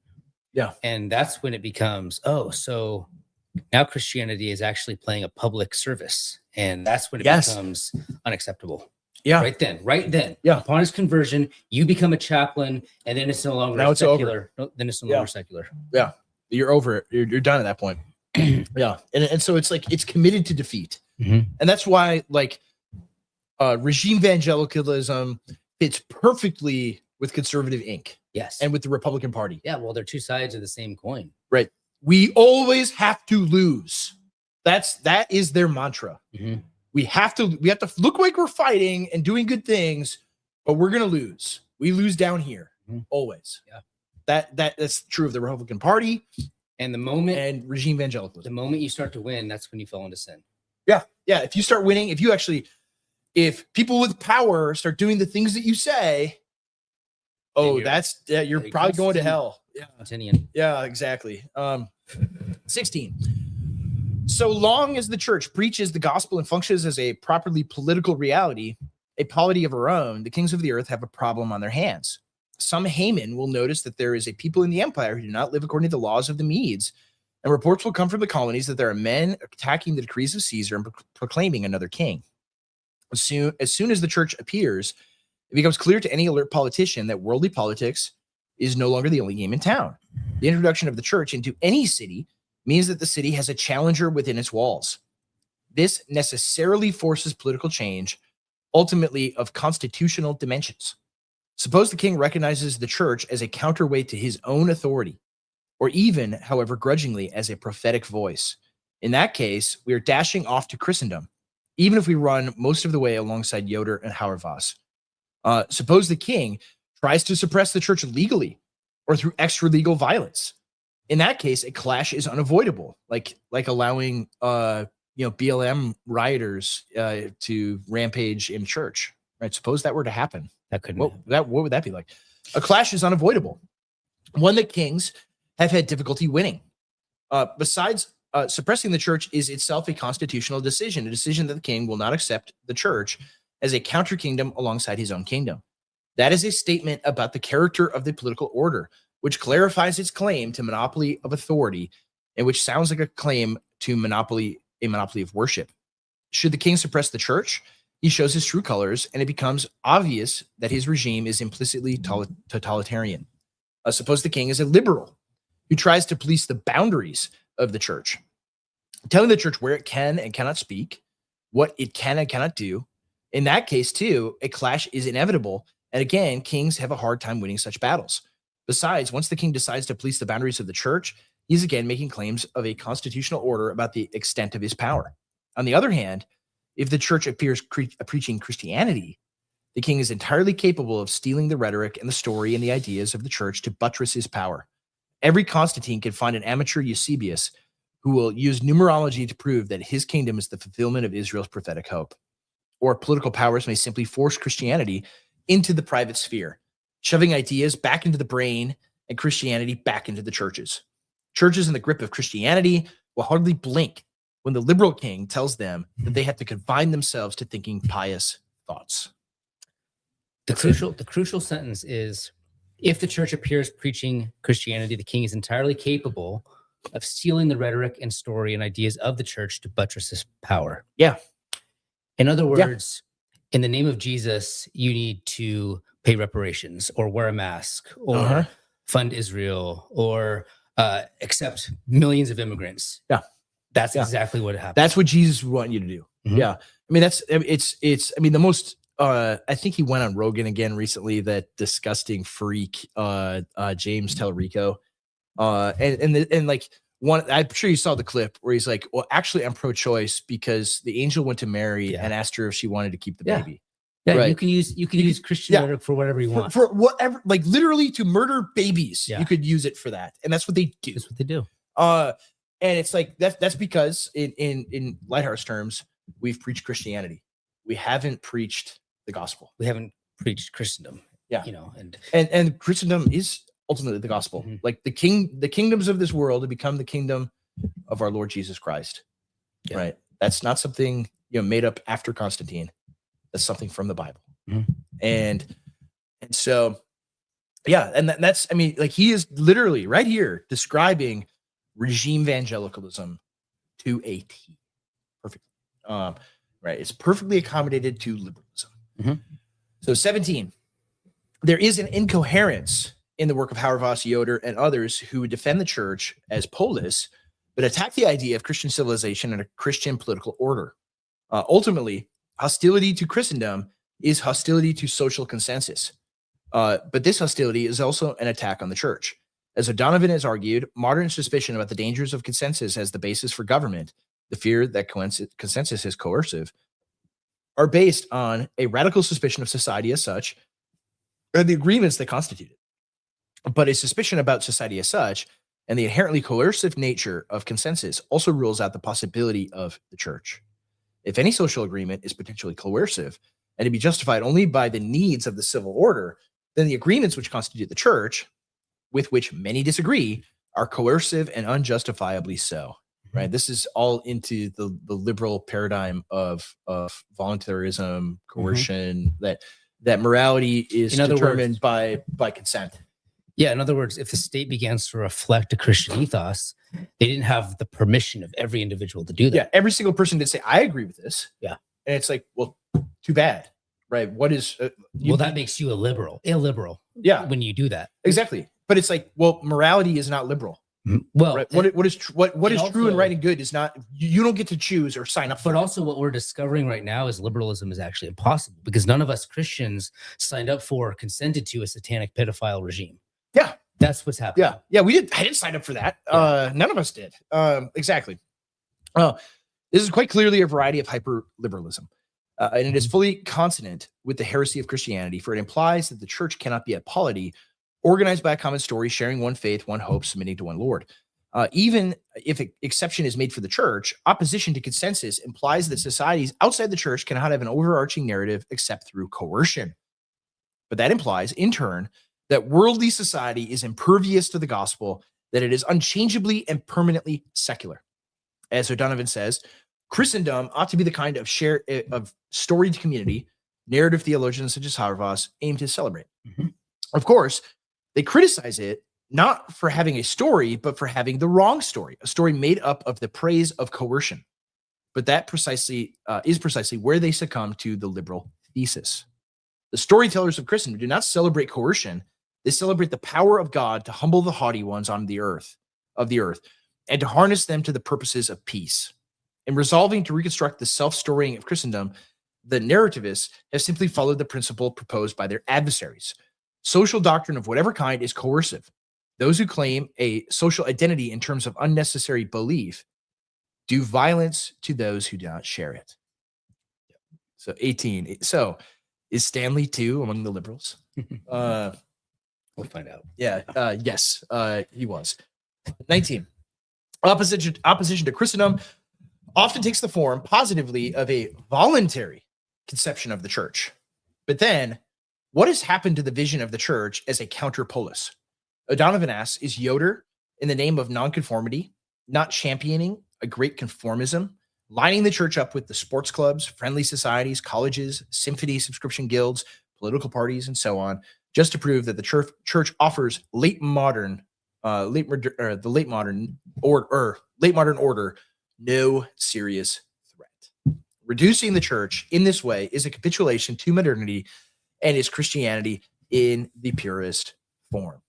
Yeah. And that's when it becomes, so now Christianity is actually playing a public service. And that's when it becomes unacceptable. Yeah. Right then. Yeah. Upon his conversion, you become a chaplain, and then it's no longer Now it's secular. No, then it's no longer secular. Yeah. You're over it. You're done at that point. Yeah. And so it's like, it's committed to defeat. Mhm. And that's why regime evangelicalism fits perfectly with conservative Inc. Yes. And with the Republican Party. Yeah, well, they're two sides of the same coin. Right. We always have to lose. That is their mantra. Mhm. We have to look like we're fighting and doing good things, but we're gonna lose. We lose down here. Mhm. Always. Yeah. That's true of the Republican Party And and regime the evangelicalism. moment you start to win, that's when you fall into sin. Yeah. If you start winning, if people with power start doing the things that you say, you're probably going to hell. Yeah. Constantinian. Yeah, exactly. 16. So long as the church preaches the gospel and functions as a properly political reality, a polity of her own, the kings of the earth have a problem on their hands. Some Haman will notice that there is a people in the empire who do not live according to the laws of the Medes, and reports will come from the colonies that there are men attacking the decrees of Caesar and proclaiming another king. As soon as the church appears, it becomes clear to any alert politician that worldly politics is no longer the only game in town. The introduction of the church into any city means that the city has a challenger within its walls. This necessarily forces political change, ultimately of constitutional dimensions. Suppose the king recognizes the church as a counterweight to his own authority, or even, however grudgingly, as a prophetic voice. In that case, we are dashing off to Christendom, even if we run most of the way alongside Yoder and Hauerwas. Suppose the king tries to suppress the church legally or through extra-legal violence. In that case, a clash is unavoidable, like allowing BLM rioters to rampage in church. Right? Suppose that were to happen. That couldn't. What would that be like? A clash is unavoidable. One that kings have had difficulty winning. Besides, suppressing the church is itself a constitutional decision, a decision that the king will not accept the church as a counter kingdom alongside his own kingdom. That is a statement about the character of the political order, which clarifies its claim to monopoly of authority, and which sounds like a claim to a monopoly of worship. Should the king suppress the church, he shows his true colors, and it becomes obvious that his regime is implicitly totalitarian. Suppose the king is a liberal who tries to police the boundaries of the church, telling the church where it can and cannot speak, what it can and cannot do. In that case, too, a clash is inevitable. And again, kings have a hard time winning such battles. Besides, once the king decides to police the boundaries of the church, he's again making claims of a constitutional order about the extent of his power. On the other hand, if the church appears preaching Christianity, the king is entirely capable of stealing the rhetoric and the story and the ideas of the church to buttress his power. Every Constantine can find an amateur Eusebius who will use numerology to prove that his kingdom is the fulfillment of Israel's prophetic hope. Or political powers may simply force Christianity into the private sphere, shoving ideas back into the brain and Christianity back into the churches. Churches in the grip of Christianity will hardly blink when the liberal king tells them that they have to confine themselves to thinking pious thoughts. The crucial sentence is, if the church appears preaching Christianity, the king is entirely capable of stealing the rhetoric and story and ideas of the church to buttress his power. Yeah. In other words, in the name of Jesus, you need to pay reparations or wear a mask or fund Israel or accept millions of immigrants. Yeah. That's exactly what happened. That's what Jesus would want you to do. Mhm. Yeah. I mean, I mean, the most, I think he went on Rogan again recently, that disgusting freak, James Tellerico. And like one, I'm sure you saw the clip where he's like, well, actually I'm pro-choice because the angel went to Mary and asked her if she wanted to keep the baby. Yeah, right. you can use Christian rhetoric for whatever you want. For whatever, like literally to murder babies. Yeah. You could use it for that. And that's what they do. That's what they do. And it's like that's because in Leithart's terms, we've preached Christianity. We haven't preached the gospel. We haven't preached Christendom. Yeah. You know, and Christendom is ultimately the gospel. Mhm. Like the kingdoms of this world have become the kingdom of our Lord Jesus Christ. Yeah. Right. That's not something made up after Constantine. That's something from the Bible. Mhm. And so and that's, I mean, like he is literally right here describing regime evangelicalism to a T. Perfect. Right. It's perfectly accommodated to liberalism. Mhm. So 17, there is an incoherence in the work of Hauerwas, Yoder, and others who would defend the church as polis, but attack the idea of Christian civilization and a Christian political order. Ultimately, hostility to Christendom is hostility to social consensus. But this hostility is also an attack on the church. As O'Donovan has argued, modern suspicion about the dangers of consensus as the basis for government, the fear that consensus is coercive, are based on a radical suspicion of society as such and the agreements that constitute it. But a suspicion about society as such and the inherently coercive nature of consensus also rules out the possibility of the church. If any social agreement is potentially coercive and to be justified only by the needs of the civil order, then the agreements which constitute the church, with which many disagree, are coercive and unjustifiably so. Right? This is all into the liberal paradigm of voluntarism, coercion, that morality is determined by consent. Yeah, in other words, if the state begins to reflect a Christian ethos, they didn't have the permission of every individual to do that. Yeah, every single person did say, I agree with this. Yeah. And it's like, well, too bad. Right? What is... well, that makes you illiberal. Yeah. When you do that. Exactly. But it's like, well, morality is not liberal. Well, right? What is true and right and good is not, you don't get to choose or sign up for. But also what we're discovering right now is liberalism is actually impossible because none of us Christians signed up for or consented to a satanic pedophile regime. Yeah. That's what's happening. Yeah. I didn't sign up for that. None of us did. Exactly. This is quite clearly a variety of hyper-liberalism. And it is fully consonant with the heresy of Christianity, for it implies that the church cannot be a polity organized by a common story, sharing one faith, one hope, submitting to one Lord. Even if an exception is made for the church, opposition to consensus implies that societies outside the church cannot have an overarching narrative except through coercion. But that implies, in turn, that worldly society is impervious to the gospel, that it is unchangeably and permanently secular. As O'Donovan says, Christendom ought to be the kind of storied community narrative theologians such as Hauerwas aim to celebrate. Mm-hmm. Of course, they criticize it not for having a story, but for having the wrong story, a story made up of the praise of coercion. But that is precisely where they succumb to the liberal thesis. The storytellers of Christendom do not celebrate coercion. They celebrate the power of God to humble the haughty ones of the earth, and to harness them to the purposes of peace. In resolving to reconstruct the self-storying of Christendom, the narrativists have simply followed the principle proposed by their adversaries. Social doctrine of whatever kind is coercive. Those who claim a social identity in terms of unnecessary belief do violence to those who do not share it. So 18. So is Stanley too among the liberals? We'll find out. Yeah. Yes, he was. 19. Opposition to Christendom often takes the form positively of a voluntary conception of the church. But then, what has happened to the vision of the church as a counterpolis? O'Donovan asks, is Yoder, in the name of nonconformity, not championing a great conformism, lining the church up with the sports clubs, friendly societies, colleges, symphony subscription guilds, political parties, and so on, just to prove that the church offers late modern order no serious threat. Reducing the church in this way is a capitulation to modernity and is Christianity in the purest form.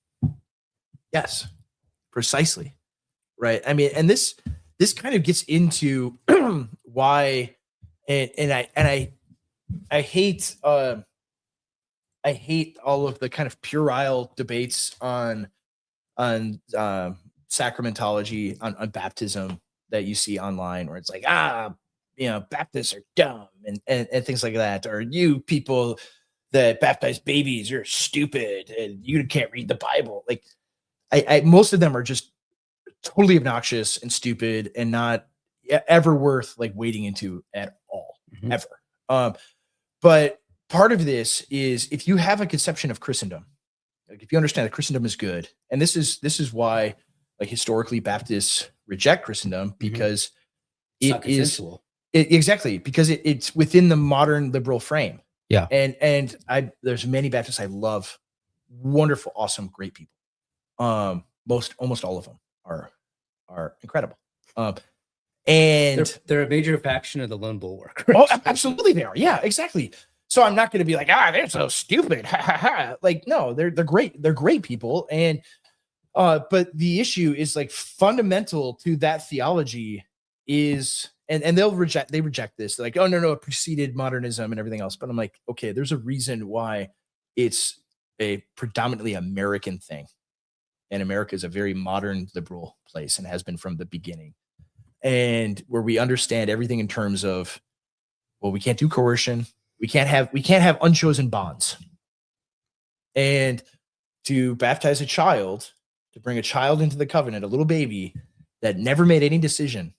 Yes, precisely. Right. I mean, and this kind of gets into why, and I hate all of the kind of puerile debates on sacramentology, on baptism that you see online, where it's like, Baptists are dumb and things like that, or you people that baptize babies, you're stupid and you can't read the Bible. Like, I most of them are just totally obnoxious and stupid and not ever worth like wading into at all, ever. But part of this is, if you have a conception of Christendom, like if you understand that Christendom is good, and this is why like historically Baptists reject Christendom, because exactly because it's within the modern liberal frame. Yeah. And there's many Baptists I love, wonderful, awesome, great people. Almost all of them are incredible. And they're a major faction of the lone bulwark. Oh, absolutely they are. Yeah, exactly. So I'm not going to be like, they're so stupid. Like, no, they're great. They're great people. And but the issue is like fundamental to that theology is, and they reject this. They're like, oh no, it preceded modernism and everything else. But I'm like, okay, there's a reason why it's a predominantly American thing. And America is a very modern liberal place and has been from the beginning. And where we understand everything in terms of, well, we can't do coercion. We can't have unchosen bonds. And to baptize a child, to bring a child into the covenant, a little baby that never made any decision,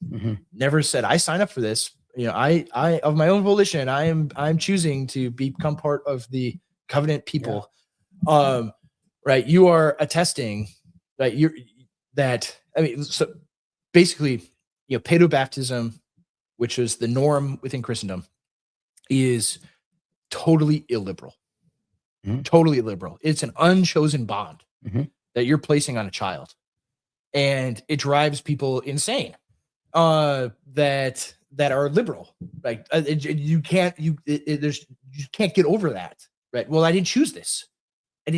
never said, I sign up for this. I of my own volition, I'm choosing to become part of the covenant people. Yeah. Right. You are attesting that so basically, paedobaptism, which is the norm within Christendom, is totally illiberal. Totally illiberal. It's an unchosen bond that you're placing on a child, and it drives people insane. That are liberal. Like you can't get over that. Right. Well, I didn't choose this. And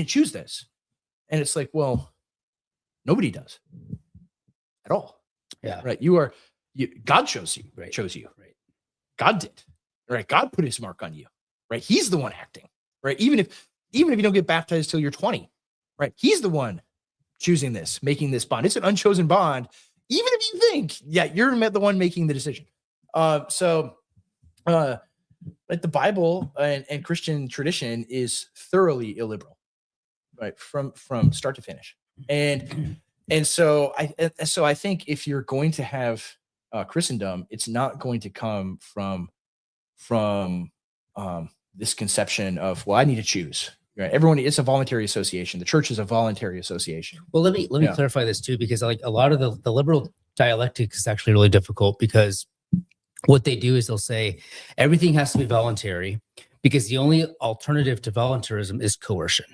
it's like, well, nobody does at all. Yeah. Right. God chose you. Right. Chose you. Right. God did. Right. God put his mark on you. Right. He's the one acting. Right. Even if you don't get baptized till you're 20. Right. He's the one choosing this, making this bond. It's an unchosen bond. Even if you think, you're the one making the decision. Like the Bible and Christian tradition is thoroughly illiberal, right, from start to finish. And so I think if you're going to have Christendom, it's not going to come from this conception of, well, I need to choose. Right? Everyone, it's a voluntary association. The church is a voluntary association. Well, let me clarify this too, because like a lot of the liberal dialectic is actually really difficult, because what they do is they'll say everything has to be voluntary because the only alternative to voluntarism is coercion.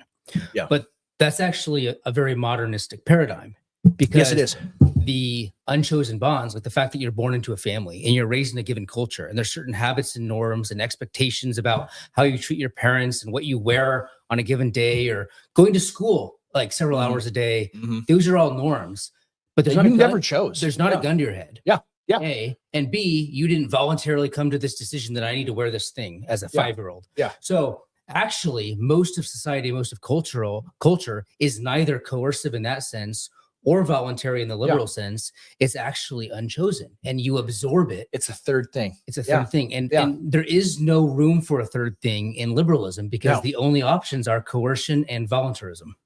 Yeah. But that's actually a very modernistic paradigm, because yes, it is. The unchosen bonds, like the fact that you're born into a family and you're raised in a given culture, and there's certain habits and norms and expectations about how you treat your parents and what you wear on a given day, or going to school like several hours a day. Those are all norms. But there's never chose. There's not a gun to your head. Yeah. Yeah. A, and B, you didn't voluntarily come to this decision that I need to wear this thing as a Yeah. 5-year-old. Yeah. So actually, most of society, most of culture is neither coercive in that sense or voluntary in the liberal sense. It's actually unchosen, and you absorb it. It's a third thing. It's a third thing, and Yeah. and there is no room for a third thing in liberalism because No. the only options are coercion and voluntarism.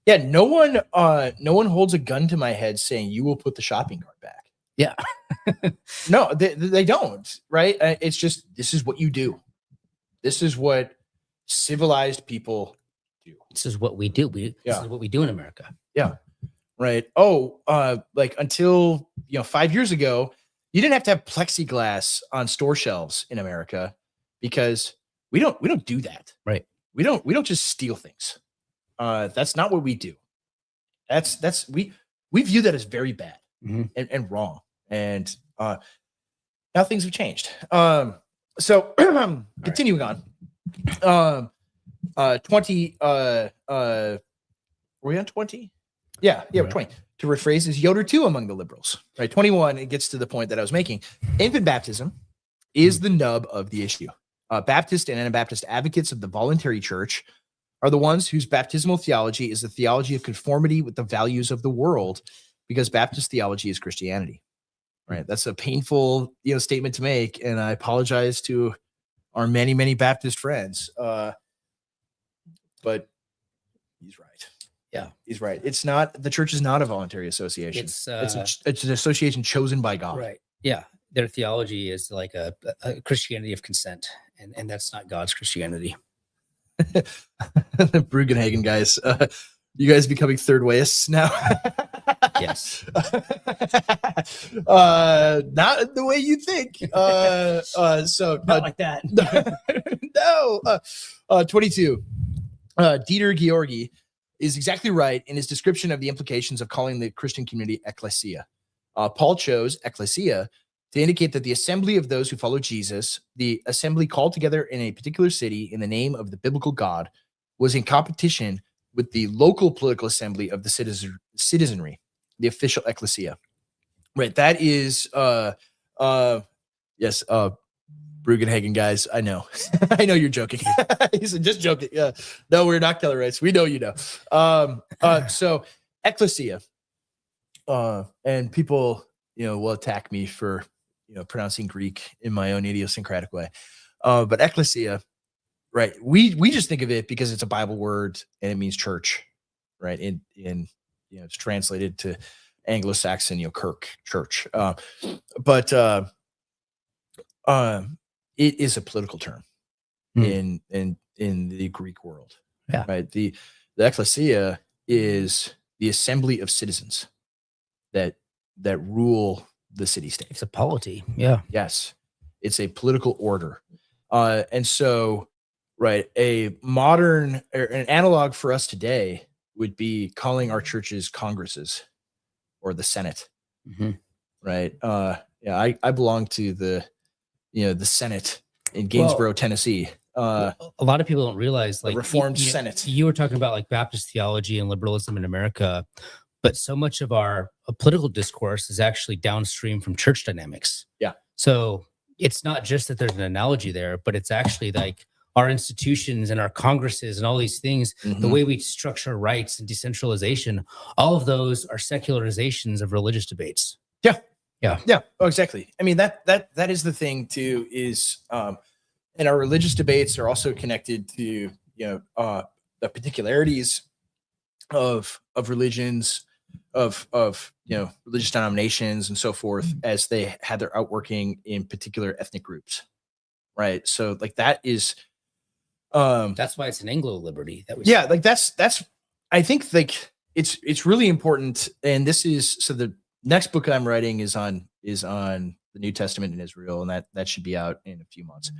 Yeah, no one holds a gun to my head saying you will put the shopping cart back. Yeah. No, they don't, right? It's just, this is what you do. This is what civilized people do. This is what we do. This is what we do in America. Right. Oh, like until 5 years ago, you didn't have to have plexiglass on store shelves in America because we don't do that. Right. We don't just steal things. That's not what we do. We view that as very bad Mhm. and wrong. And now things have changed. So continuing on. 20 were we on 20? Yeah, we're 20. To rephrase is Yoder 2 among the liberals. Right. 21, it gets to the point that I was making. Infant baptism is the nub of the issue. Baptist and Anabaptist advocates of the voluntary church are the ones whose baptismal theology is the theology of conformity with the values of the world, because Baptist theology is Christianity. Right. That's a painful, statement to make, and I apologize to our many, many Baptist friends. But he's right. Yeah, he's right. It's not, the church is not a voluntary association. It's an association chosen by God. right. Yeah, their theology is like a Christianity of consent, and that's not God's Christianity. The Brugenhagen guys, you guys becoming third wayists now? Yes. Not the way you think. So Not like that. No. 22. Dieter Georgi is exactly right in his description of the implications of calling the Christian community ecclesia. Paul chose ecclesia to indicate that the assembly of those who follow Jesus, the assembly called together in a particular city in the name of the biblical God, was in competition with the local political assembly of the citizenry, the official ecclesia. Right. That is, yes, Brugenhagen guys, I know. I know you're joking. He said, just joking. Yeah. No, we're not Kellerites. We know you know. So ecclesia. And people, will attack me for, pronouncing Greek in my own idiosyncratic way. But ecclesia, right? We just think of it because it's a Bible word and it means church, right? In it's translated to Anglo-Saxon, kirk, church. But it is a political term in the Greek world. Yeah. Right. The ecclesia is the assembly of citizens that rule the city state. It's a polity. Yeah. Yes. It's a political order. And so, right, a modern or an analog for us today would be calling our churches congresses or the Senate. Mm-hmm. Right. Yeah, I belong to the Senate in Gainesboro, Tennessee. A lot of people don't realize, like, Reformed Senate. You were talking about like Baptist theology and liberalism in America, but so much of our political discourse is actually downstream from church dynamics. Yeah. So it's not just that there's an analogy there, but it's actually like our institutions and our congresses and all these things, the way we structure rights and decentralization, all of those are secularizations of religious debates. Yeah. Yeah. Yeah. Oh, exactly. I mean, that is the thing too, is, and our religious debates are also connected to, the particularities of religions, of religious denominations and so forth, as they had their outworking in particular ethnic groups. Right. So like that is, that's why it's an Anglo liberty that we like that's I think like it's really important. And this is, so the next book I'm writing is on the New Testament in Israel, and that should be out in a few months.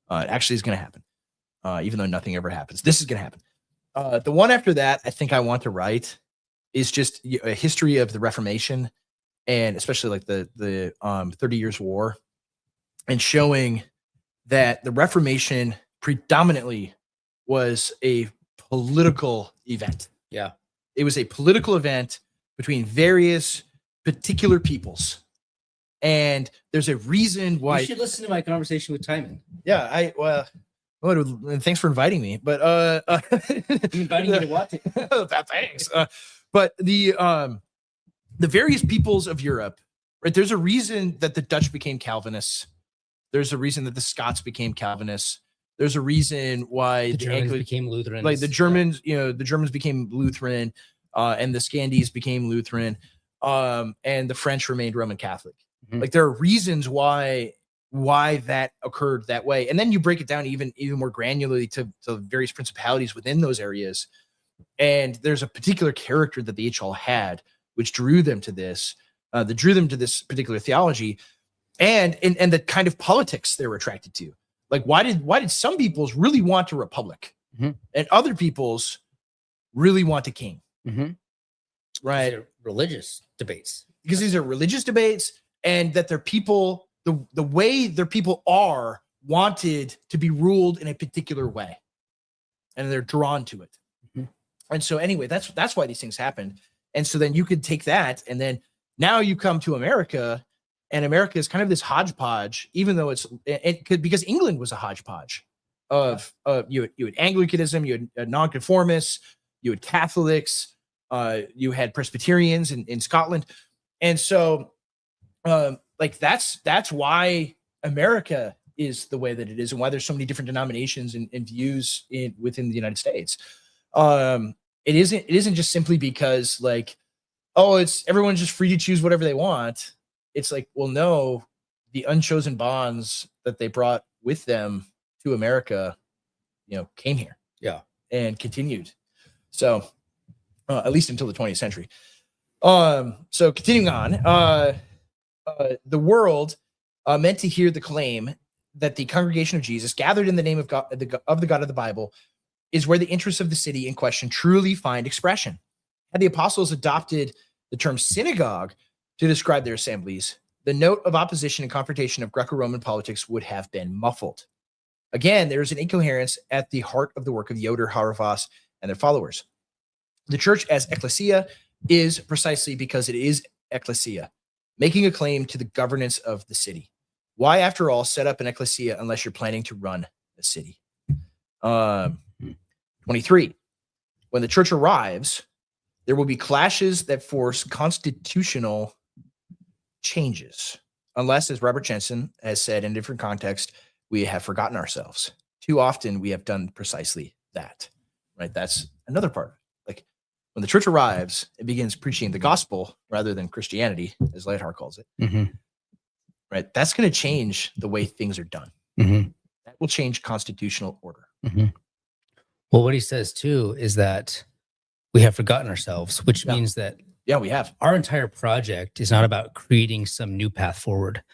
It actually is going to happen, even though nothing ever happens. This is going to happen. The one after that, I think I want to write is just a history of the Reformation, and especially like the 30 Years' War, and showing that the Reformation predominantly was a political event. Yeah. It was a political event between various particular peoples. And there's a reason why. You should listen to my conversation with Timon. Yeah, and thanks for inviting me. But I'm inviting you to watch it. thanks. But the various peoples of Europe, right? There's a reason that the Dutch became Calvinists. There's a reason that the Scots became Calvinists. There's a reason why The Germans became Lutherans. like the Germans, the Germans became Lutheran, and the Scandies became Lutheran, and the French remained Roman Catholic. Mhm. Like there are reasons why that occurred that way, and then you break it down even more granularly to various principalities within those areas, and there's a particular character that they each all had, which drew them to this, particular theology, and the kind of politics they were attracted to. Like why did some peoples really want a republic, Mhm. and other peoples really want a king, right? They're religious debates. Because these are religious debates, and that their people, the way their people are wanted to be ruled in a particular way, and they're drawn to it. Mhm. And so anyway, that's why these things happened. And so then you could take that, and then now you come to America, and America is kind of this hodgepodge, even though because England was a hodgepodge of you had Anglicanism, you had nonconformists, you had Catholics, you had Presbyterians in Scotland, and so like that's why America is the way that it is, and why there's so many different denominations and views within the United States. It isn't just simply because like, oh, it's everyone's just free to choose whatever they want. It's like, well, no, the unchosen bonds that they brought with them to America, came here. Yeah. And continued. So at least until the 20th century. So continuing on, the world meant to hear the claim that the congregation of Jesus, gathered in the name of God, the God of the Bible, is where the interests of the city in question truly find expression. Had the apostles adopted the term synagogue to describe their assemblies, the note of opposition and confrontation of Greco-Roman politics would have been muffled. Again, there is an incoherence at the heart of the work of Yoder, Hauerwas, and their followers. The church as ecclesia is precisely because it is ecclesia, making a claim to the governance of the city. Why, after all, set up an ecclesia unless you're planning to run a city? 23. When the church arrives, there will be clashes that force constitutional changes, unless, as Robert Jensen has said in a different context, we have forgotten ourselves. Too often we have done precisely that, right? That's another part. Like when the church arrives, it begins preaching the gospel rather than Christianity, as Leithart calls it. Right? That's going to change the way things are done. That will change constitutional order. Well, what he says too is that we have forgotten ourselves, which means that we have. Our entire project is not about creating some new path forward,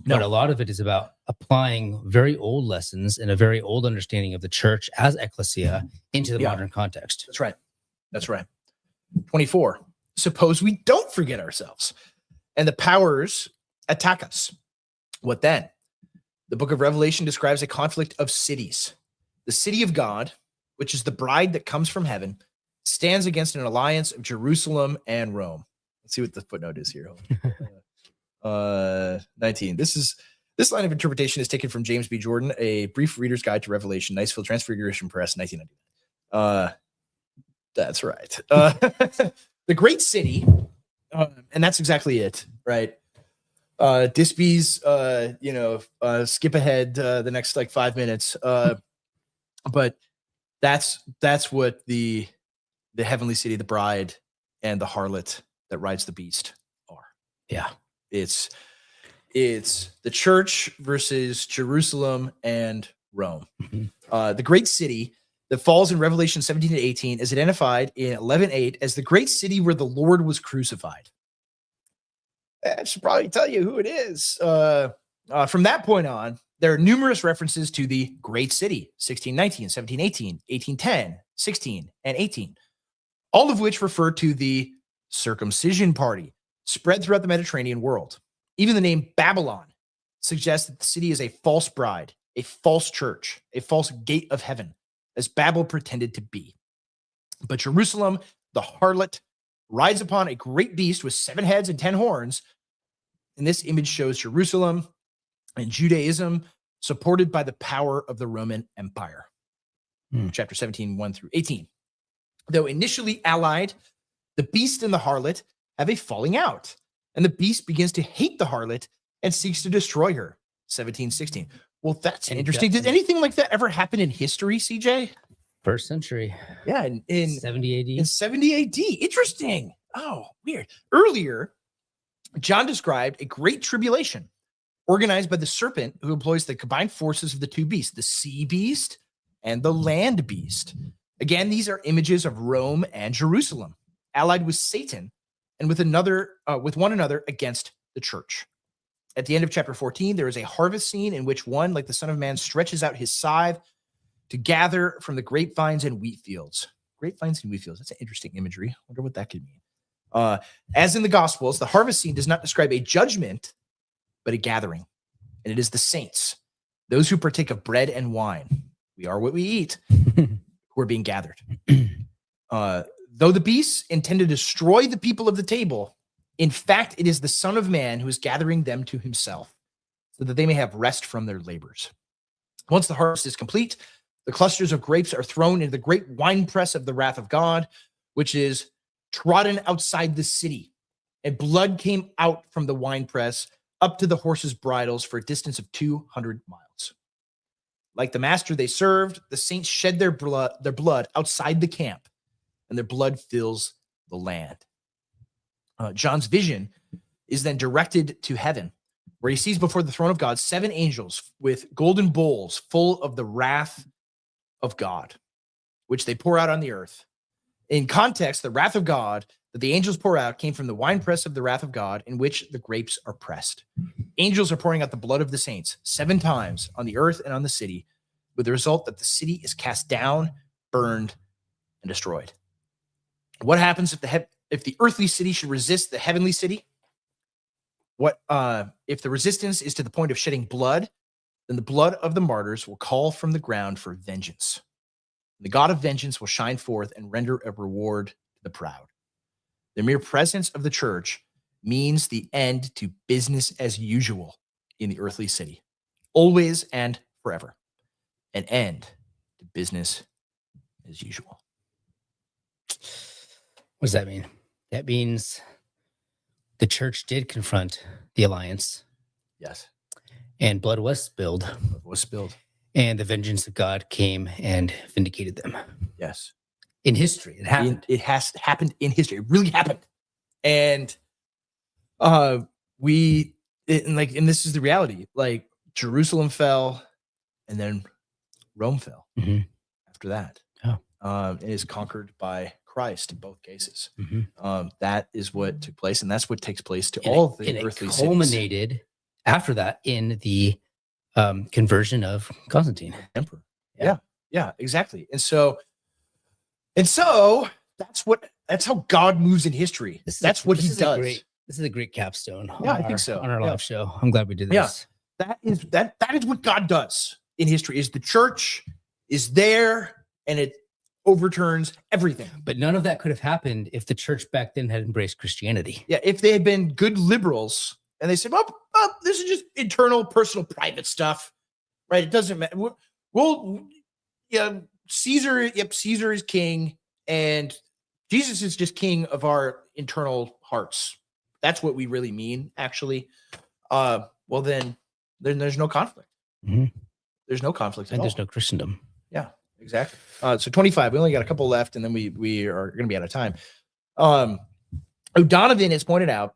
but a lot of it is about applying very old lessons and a very old understanding of the church as ecclesia into the modern context. That's right. That's right. 24. Suppose we don't forget ourselves and the powers attack us. What then? The book of Revelation describes a conflict of cities. The city of God, which is the bride that comes from heaven, stands against an alliance of Jerusalem and Rome. Let's see what the footnote is here. 19. This line of interpretation is taken from James B. Jordan, A Brief Reader's Guide to Revelation, Niceville Transfiguration Press, 1990. That's right. The great city, and that's exactly it, right? Dispy's, skip ahead the next like 5 minutes, but that's what the heavenly city, the bride, and the harlot that rides the beast are. Yeah, it's the church versus Jerusalem and Rome. The great city that falls in Revelation 17 to 18 is identified in 11:8 as the great city where the Lord was crucified. I should probably tell you who it is. From that point on, there are numerous references to the great city, 1619, 1718, 1810, 16, and 18, all of which refer to the circumcision party spread throughout the Mediterranean world. Even the name Babylon suggests that the city is a false bride, a false church, a false gate of heaven, as Babel pretended to be. But Jerusalem, the harlot, rides upon a great beast with 7 heads and 10 horns, And this image shows Jerusalem and Judaism supported by the power of the Roman Empire. Chapter 17, 1 through 18. Though initially allied, the beast and the harlot have a falling out, and the beast begins to hate the harlot and seeks to destroy her. 17, 16. Well, that's interesting. Did anything like that ever happen in history, CJ? First century. Yeah, in 70 AD. In 70 AD. Interesting. Oh, weird. Earlier, John described a great tribulation organized by the serpent who employs the combined forces of the two beasts, the sea beast and the land beast. Again, these are images of Rome and Jerusalem, allied with Satan and with one another against the church. At the end of chapter 14, there is a harvest scene in which one, like the Son of Man, stretches out his scythe to gather from the grapevines and wheat fields. Grapevines and wheat fields. That's an interesting imagery. I wonder what that could mean. As in the Gospels, the harvest scene does not describe a judgment, but a gathering. And it is the saints, those who partake of bread and wine. We are what we eat, who are being gathered. Though the beasts intend to destroy the people of the table, in fact, it is the Son of Man who is gathering them to himself, so that they may have rest from their labors. Once the harvest is complete, the clusters of grapes are thrown into the great winepress of the wrath of God, which is trodden outside the city. And blood came out from the winepress up to the horses' bridles for a distance of 200 miles. Like the master they served, the saints shed their blood outside the camp, and their blood fills the land. John's vision is then directed to heaven, where he sees before the throne of God 7 angels with golden bowls full of the wrath of God, which they pour out on the earth. In context, the wrath of God that the angels pour out came from the winepress of the wrath of God, in which the grapes are pressed. Angels are pouring out the blood of the saints 7 times on the earth and on the city, with the result that the city is cast down, burned, and destroyed. What happens if the earthly city should resist the heavenly city? What if the resistance is to the point of shedding blood? Then the blood of the martyrs will call from the ground for vengeance. The God of vengeance will shine forth and render a reward to the proud. The mere presence of the church means the end to business as usual in the earthly city, always and forever. An end to business as usual. What does that mean? That means the church did confront the alliance. Yes. And blood was spilled. Blood was spilled. And the vengeance of God came and vindicated them. Yes. In history, it happened. It has happened in history. It really happened. And and this is the reality. Like, Jerusalem fell, and then Rome fell after that. Oh. It is conquered by Christ in both cases. Mm-hmm. That is what took place, and that's what takes place to all the earthly cities. Culminated after that in the conversion of Constantine, emperor. Yeah, exactly. And so that's how God moves in history. That's what he does. This is a great capstone. I think so. On our live show. I'm glad we did this. Yeah. That is what God does in history. Is the church is there, and it overturns everything. But none of that could have happened if the church back then had embraced Christianity. Yeah, if they had been good liberals and they said, "Well, this is just internal, personal, private stuff, right? It doesn't matter. Caesar is king, and Jesus is just king of our internal hearts. That's what we really mean, actually." Well, then there's no conflict. Mm-hmm. There's no conflict at all. There's no Christendom. Yeah, exactly. So 25. We only got a couple left, and then we are going to be out of time. O'Donovan has pointed out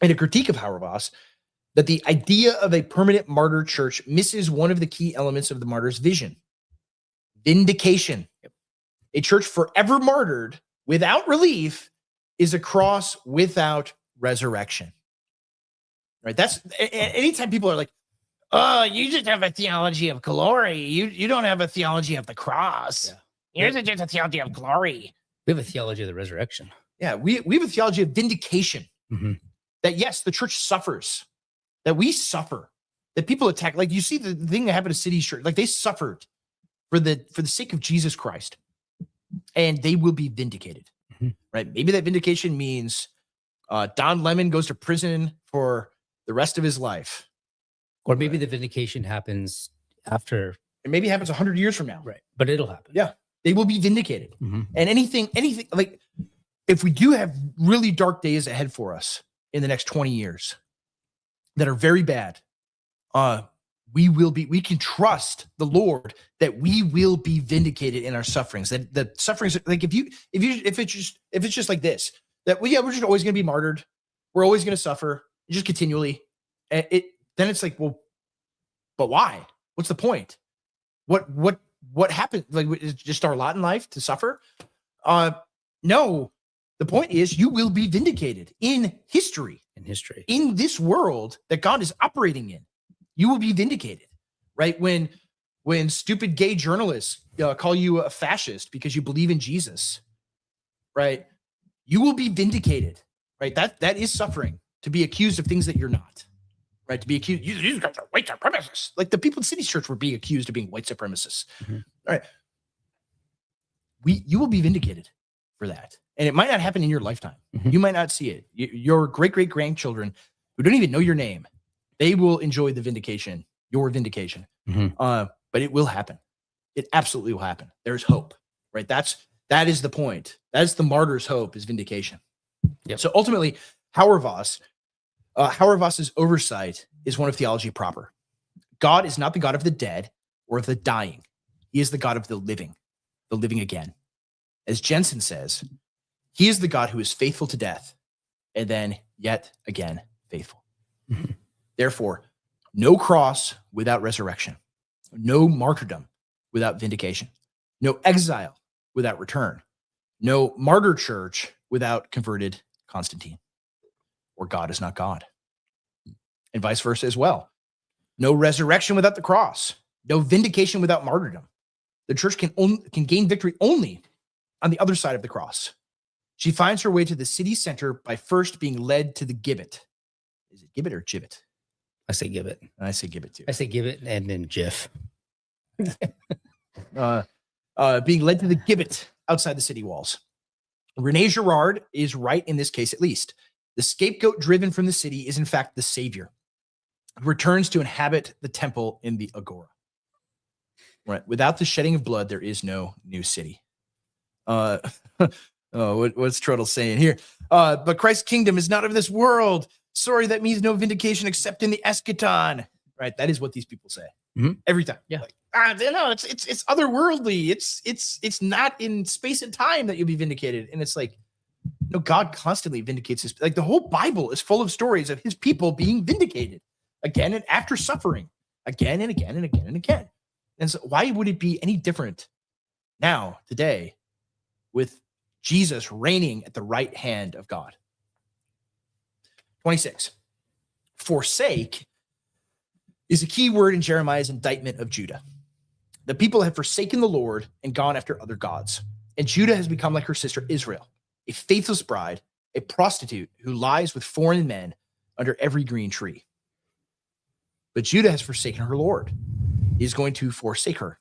in a critique of Hauerwas that the idea of a permanent martyr church misses one of the key elements of the martyr's vision: vindication. A church forever martyred without relief is a cross without resurrection. Right? That's anytime people are like, "Oh, you just have a theology of glory. You don't have a theology of the cross. Yours is just a theology of glory." We have a theology of the resurrection. Yeah, we have a theology of vindication. Mm-hmm. That yes, the church suffers, that we suffer, that people attack. Like, you see the thing that happened to City Church, like, they suffered for the sake of Jesus Christ, and they will be vindicated. Mm-hmm. Right? Maybe that vindication means Don Lemon goes to prison for the rest of his life. Or maybe the vindication happens after. It maybe happens 100 years from now. Right. But it'll happen. Yeah. They will be vindicated. Mhm. And anything, like if we do have really dark days ahead for us in the next 20 years that are very bad, we can trust the Lord that we will be vindicated in our sufferings. That the sufferings, like if it's just like this, that we're just always going to be martyred. We're always going to suffer just continually. And then it's like, well, but why? What's the point? What happened? Like, is just our lot in life to suffer? No. The point is, you will be vindicated in history. In this world that God is operating in, you will be vindicated, right? When stupid gay journalists call you a fascist because you believe in Jesus, right? You will be vindicated, right? That is suffering, to be accused of things that you're not, right? To be accused, you guys are white supremacists. Like the people in City's Church were being accused of being white supremacists. Mm-hmm. All right. You will be vindicated for that. And it might not happen in your lifetime. Mm-hmm. You might not see it. Your great-great-grandchildren who don't even know your name, they will enjoy the vindication, your vindication. Mm-hmm. But it will happen. It absolutely will happen. There's hope, right? That is the point. That's the martyr's hope, is vindication. Yep. So ultimately, Hauerwas, Hauerwas's oversight is one of theology proper. God is not the God of the dead or of the dying. He is the God of the living again. As Jensen says, he is the God who is faithful to death and then yet again faithful. Mm-hmm. Therefore, no cross without resurrection, no martyrdom without vindication, no exile without return, no martyr church without converted Constantine, or God is not God. And vice versa as well. No resurrection without the cross, no vindication without martyrdom. The church can gain victory only on the other side of the cross. She finds her way to the city center by first being led to the gibbet. Is it gibbet or gibbet? I say gibbet. I say gibbet too. I say gibbet and then jiff. Being led to the gibbet outside the city walls. Rene Girard is right in this case, at least. The scapegoat driven from the city is in fact the savior, who returns to inhabit the temple in the agora. Right. Without the shedding of blood, there is no new city. What's Trudell saying here? But Christ's kingdom is not of this world. Sorry, that means no vindication except in the eschaton. Right. That is what these people say every time. Yeah. Like, no, it's otherworldly. It's not in space and time that you'll be vindicated. And it's like, no, God constantly vindicates his, like the whole Bible is full of stories of his people being vindicated again and after suffering again and again and again and again. And so why would it be any different now, today, with Jesus reigning at the right hand of God? 26. Forsake is a key word in Jeremiah's indictment of Judah. The people have forsaken the Lord and gone after other gods. And Judah has become like her sister Israel, a faithless bride, a prostitute who lies with foreign men under every green tree. But Judah has forsaken her Lord. He is going to forsake her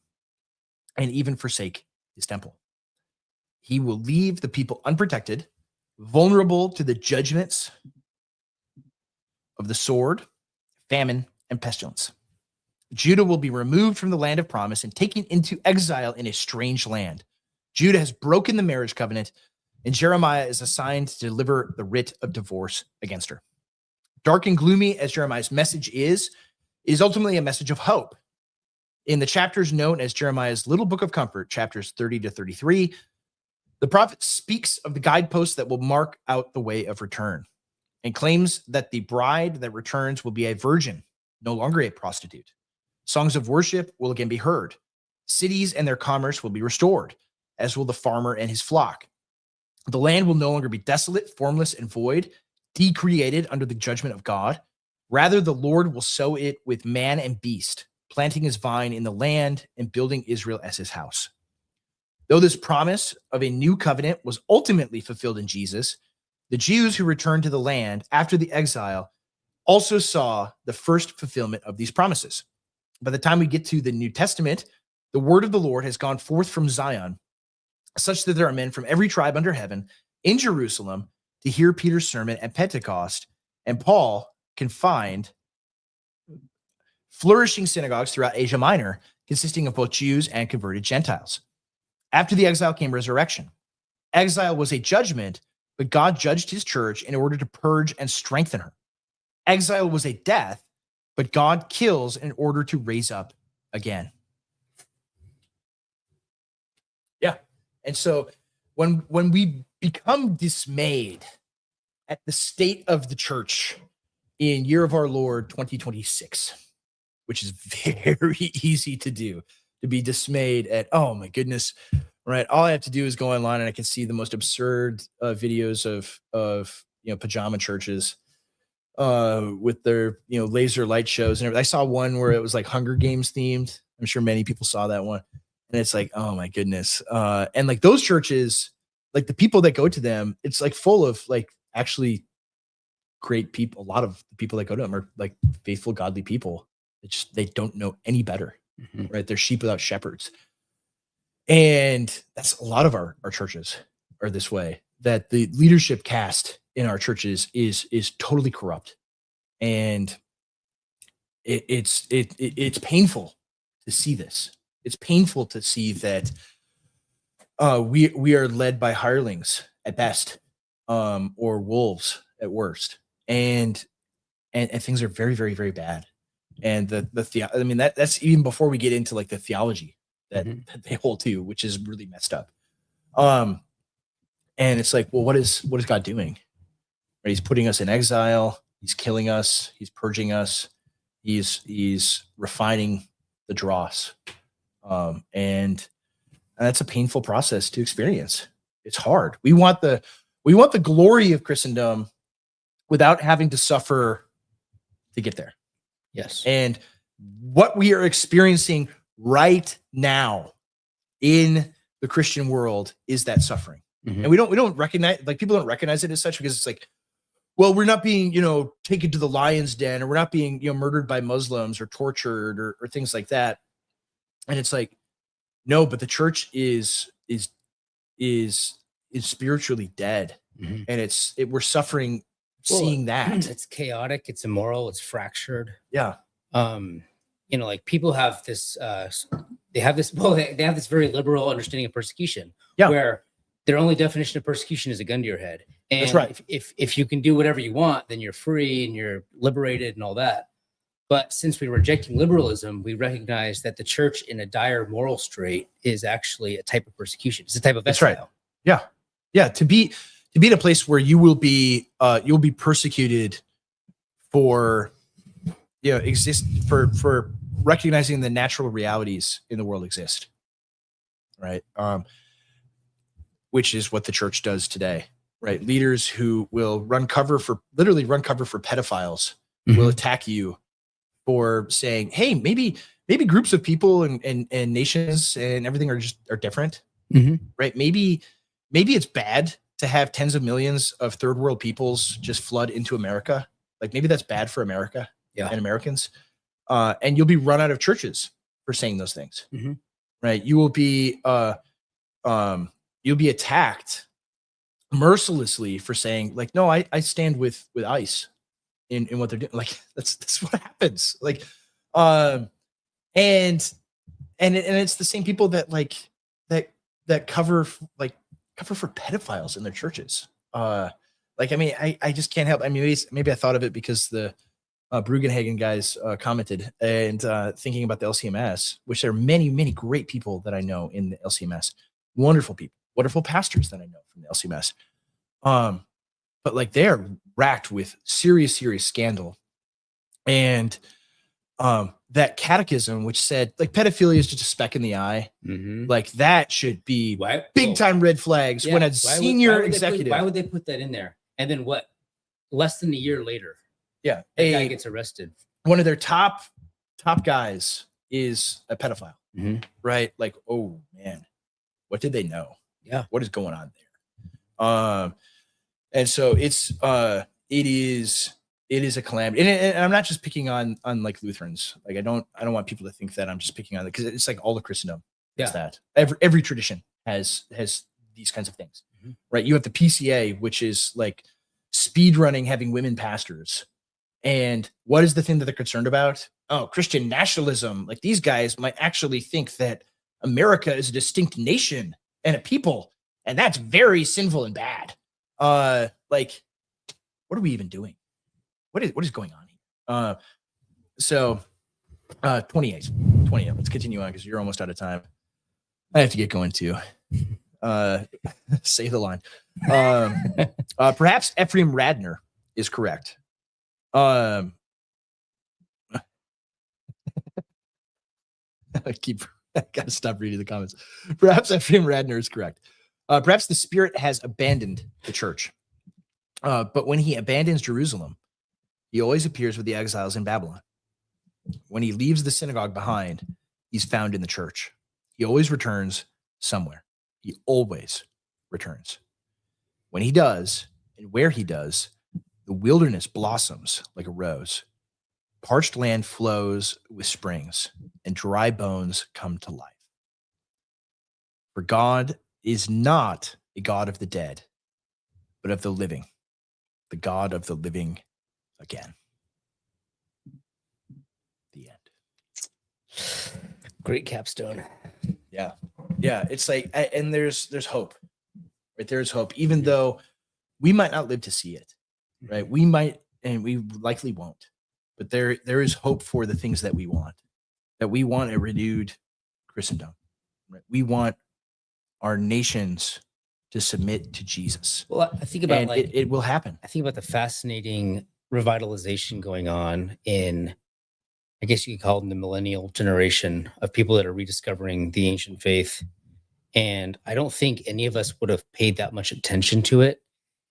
and even forsake his temple. He will leave the people unprotected, vulnerable to the judgments of the sword, famine, and pestilence. Judah will be removed from the land of promise and taken into exile in a strange land. Judah has broken the marriage covenant, and Jeremiah is assigned to deliver the writ of divorce against her. Dark and gloomy as Jeremiah's message is ultimately a message of hope. In the chapters known as Jeremiah's Little Book of Comfort, chapters 30 to 33, the prophet speaks of the guideposts that will mark out the way of return and claims that the bride that returns will be a virgin, no longer a prostitute. Songs of worship will again be heard. Cities and their commerce will be restored, as will the farmer and his flock. The land will no longer be desolate, formless, and void, decreated under the judgment of God. Rather, the Lord will sow it with man and beast, planting his vine in the land and building Israel as his house. Though this promise of a new covenant was ultimately fulfilled in Jesus, the Jews who returned to the land after the exile also saw the first fulfillment of these promises. By the time we get to the New Testament, the word of the Lord has gone forth from Zion, such that there are men from every tribe under heaven in Jerusalem to hear Peter's sermon at Pentecost, and Paul can find flourishing synagogues throughout Asia Minor, consisting of both Jews and converted Gentiles. After the exile came resurrection. Exile was a judgment, but God judged his church in order to purge and strengthen her. Exile was a death, but God kills in order to raise up again. Yeah. And so when we become dismayed at the state of the church in year of our Lord 2026, which is very easy to do, to be dismayed at, oh my goodness, right? All I have to do is go online and I can see the most absurd videos of pajama churches with their laser light shows and everything. I saw one where it was like Hunger Games themed. I'm sure many people saw that one, and it's like, oh my goodness. And like those churches, like the people that go to them, it's like full of like actually great people. A lot of the people that go to them are like faithful, godly people. They don't know any better, right? They're sheep without shepherds. And that's a lot of our churches are this way, that the leadership cast in our churches is totally corrupt. And it's painful to see this. It's painful to see that we are led by hirelings at best, or wolves at worst. And things are very, very, very bad. And that's even before we get into like the theology that they hold to, which is really messed up. And it's like, well, what is God doing? Right? He's putting us in exile. He's killing us. He's purging us. He's refining the dross. And that's a painful process to experience. It's hard. We want the glory of Christendom without having to suffer to get there. Yes. And what we are experiencing right now in the Christian world is that suffering. And we don't recognize, like, people don't recognize it as such, because it's like, well, we're not being, taken to the lion's den, or we're not being, murdered by Muslims or tortured or things like that. And it's like, no, but the church is spiritually dead. And we're suffering seeing that. It's chaotic, it's immoral, it's fractured. Yeah. Like people have this they have this very liberal understanding of persecution, where their only definition of persecution is a gun to your head. And that's right. If you can do whatever you want, then you're free and you're liberated and all that. But since we're rejecting liberalism, we recognize that the church in a dire moral strait is actually a type of persecution. It's a type of exile. That's right. Yeah. Yeah. To be in a place where you'll be persecuted for for recognizing the natural realities in the world exist. Right. Which is what the church does today. Right. Leaders who will run cover for pedophiles will attack you for saying, hey, maybe groups of people and nations and everything are different. Right. Maybe it's bad to have tens of millions of third world peoples just flood into America. Like, maybe that's bad for America and Americans. And you'll be run out of churches for saying those things. Right. You will be attacked mercilessly for saying, like, no, I stand with ICE in what they're doing. Like, that's what happens. Like, and it's the same people that that cover for pedophiles in their churches. I just can't help. I mean, maybe I thought of it because the Brugenhagen guys commented, and thinking about the LCMS, which there are many, many great people that I know in the LCMS, wonderful people, wonderful pastors that I know from the LCMS. But like, they're racked with serious scandal. And that catechism, which said like pedophilia is just a speck in the eye, like that should be big time red flags when a senior executive. Why would they put that in there? And then what? Less than a year later, that guy gets arrested. One of their top guys is a pedophile, right? Like, oh man, what did they know? Yeah, what is going on there? And so it is a calamity, and I'm not just picking on like Lutherans. Like, I don't want people to think that I'm just picking on it, because it's like all of Christendom. Is that every tradition has these kinds of things, right? You have the PCA, which is like speed running, having women pastors, And what is the thing that they're concerned about? Oh, Christian nationalism. Like these guys might actually think that America is a distinct nation and a people, and that's very sinful and bad. Like, what are we even doing? What is going on here? 28. Let's continue on because you're almost out of time. I have to get going too. Save the line. Perhaps Ephraim Radner is correct. I gotta stop reading the comments. Perhaps Ephraim Radner is correct. Perhaps the Spirit has abandoned the church. But when he abandons Jerusalem, he always appears with the exiles in Babylon. When he leaves the synagogue behind, he's found in the church. He always returns somewhere. He always returns. When he does, and where he does, the wilderness blossoms like a rose. Parched land flows with springs, and dry bones come to life. For God is not a God of the dead, but of the living, the God of the living again. The end. Great capstone. Yeah. Yeah. It's like, and there's hope, right? There's hope, even though we might not live to see it, right? We might, and we likely won't, but there is hope for the things that we want a renewed Christendom, right? We want our nations to submit to Jesus. Well, I think about and it will happen. I think about the fascinating revitalization going on in, I guess you could call them the millennial generation of people that are rediscovering the ancient faith. And I don't think any of us would have paid that much attention to it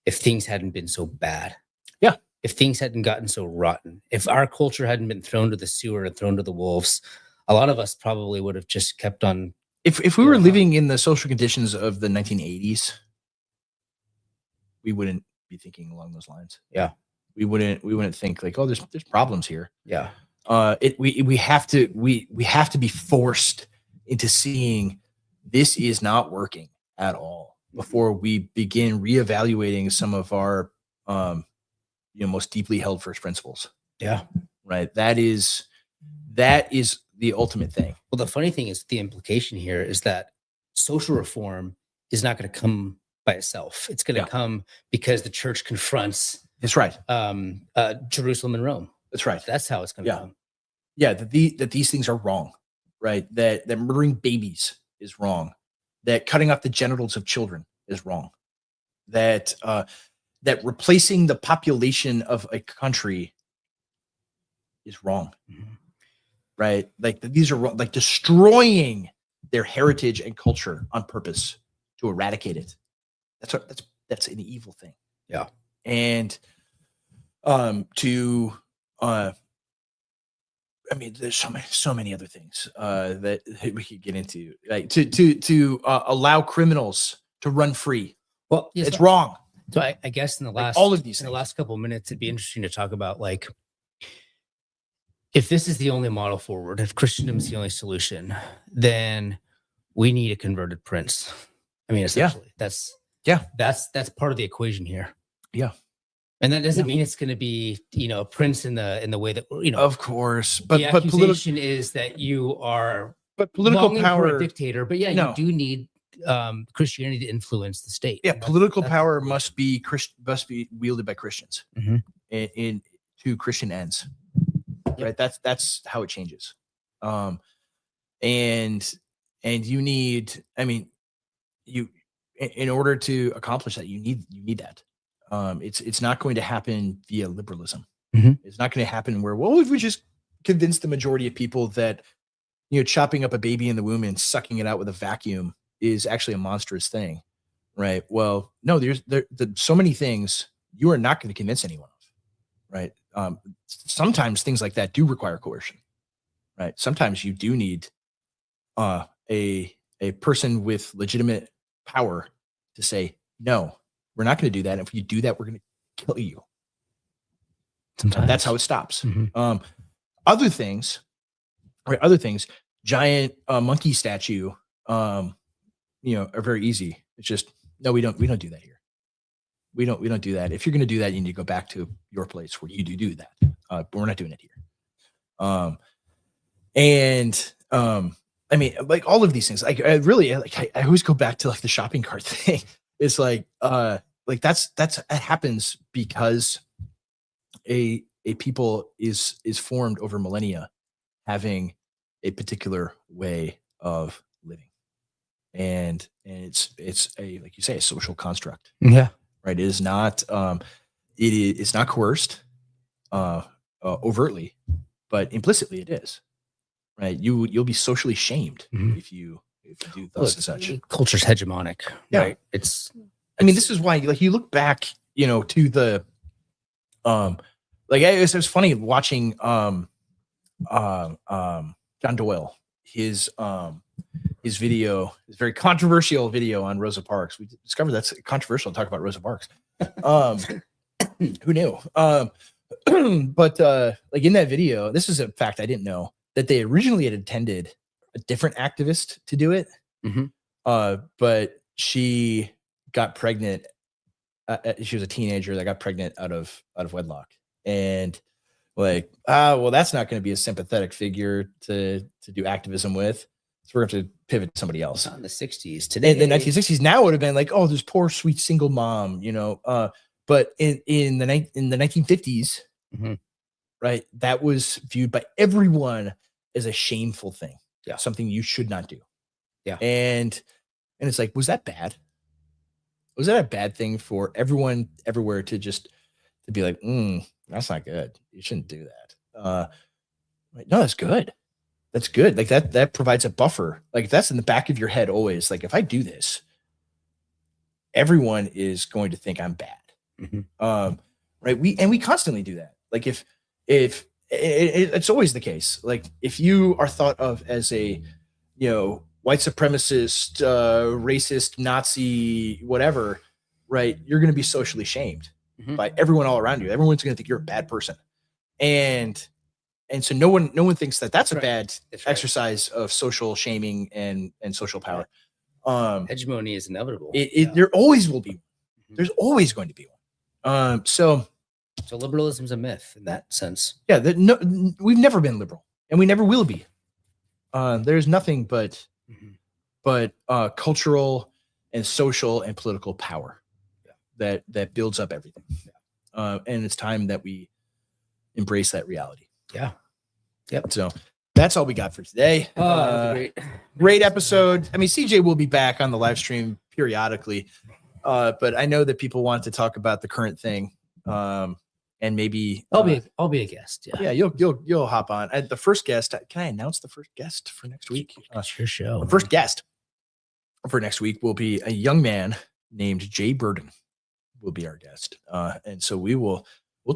if things hadn't been so bad. Yeah. If things hadn't gotten so rotten, if our culture hadn't been thrown to the sewer and thrown to the wolves, a lot of us probably would have just kept on. If we were living in the social conditions of the 1980s, we wouldn't be thinking along those lines. Yeah. We wouldn't think like, oh, there's problems here. Yeah. We have to be forced into seeing this is not working at all before we begin reevaluating some of our most deeply held first principles. Yeah. Right. That is the ultimate thing. Well, the funny thing is the implication here is that social reform is not going to come by itself. It's going to come because the church confronts. That's right. Jerusalem and Rome. That's right. That's how it's going to come. Yeah, that these things are wrong, right? That murdering babies is wrong. That cutting off the genitals of children is wrong. That replacing the population of a country is wrong, right? Like these are wrong. Like destroying their heritage and culture on purpose to eradicate it. That's an evil thing. Yeah, and there's so many other things that we could get into, like to allow criminals to run free. Well, yes, it's wrong. So I guess in the last all of these in the last couple of minutes, it'd be interesting to talk about like if this is the only model forward, if Christendom is the only solution, then we need a converted prince. I mean, essentially, that's part of the equation here. Yeah. And that doesn't mean it's going to be, a prince in the way that, of course, but the accusation is that you are, political power, for a dictator. But you do need Christianity to influence the state. Yeah, political power must be wielded by Christians in to Christian ends. Yep. Right. That's how it changes. And you need. I mean, in order to accomplish that, you need that. It's not going to happen via liberalism. It's not going to happen where, if we just convince the majority of people that, chopping up a baby in the womb and sucking it out with a vacuum is actually a monstrous thing, right? Well, no, there's so many things you are not going to convince anyone of, right? Sometimes things like that do require coercion, right? Sometimes you do need a person with legitimate power to say, no, we're not going to do that. If you do that, we're going to kill you. Sometimes that's how it stops. Other things, giant monkey statue, are very easy. It's just, no, we don't do that here. We don't do that. If you're going to do that, you need to go back to your place where you do that. but we're not doing it here. I mean, like all of these things, like I really, like I always go back to like the shopping cart thing. It's like that's it happens because a people is formed over millennia having a particular way of living, and it's a, like you say, a social construct. Yeah. Right. It is not it's not coerced overtly, but implicitly it is. Right. You'll be socially shamed if you do thus and such. Culture's hegemonic. Yeah. Right. I mean, this is why, like, you look back, to the like it was funny watching John Doyle, his video, his very controversial video on Rosa Parks. We discovered that's controversial to talk about Rosa Parks. Who knew? But like in that video, this is a fact I didn't know, that they originally had intended a different activist to do it. But she got pregnant. She was a teenager that got pregnant out of wedlock, and like, well, that's not going to be a sympathetic figure to do activism with. So we're going to pivot to somebody else. Not in the 60s today. In the 1960s, now it would have been like, oh, this poor sweet single mom, But in the 1950s, right, that was viewed by everyone as a shameful thing. Yeah, something you should not do. Yeah, and it's like, was that bad? Was that a bad thing for everyone everywhere to be like, that's not good. You shouldn't do that. Right, no, that's good. That's good. Like that provides a buffer. Like that's in the back of your head always. Like if I do this, everyone is going to think I'm bad. Right. We constantly do that. Like if it's always the case. Like if you are thought of as a, white supremacist, racist, Nazi, whatever, right, you're going to be socially shamed by everyone all around you. Everyone's going to think you're a bad person. And so no one thinks that that's a bad exercise of social shaming and social power. Hegemony is inevitable. There always will be. There's always going to be one. So liberalism's a myth in that sense. Yeah, we've never been liberal, and we never will be. There's nothing but cultural and social and political power that builds up everything. And it's time that we embrace that reality. Yeah. Yep. So that's all we got for today. Great episode. I mean, CJ will be back on the live stream periodically, but I know that people want to talk about the current thing. And maybe I'll be a guest. Yeah, you'll hop on. The first guest. Can I announce the first guest for next week? It's your show. The first guest for next week will be a young man named Jay Burden. Will be our guest, and so we'll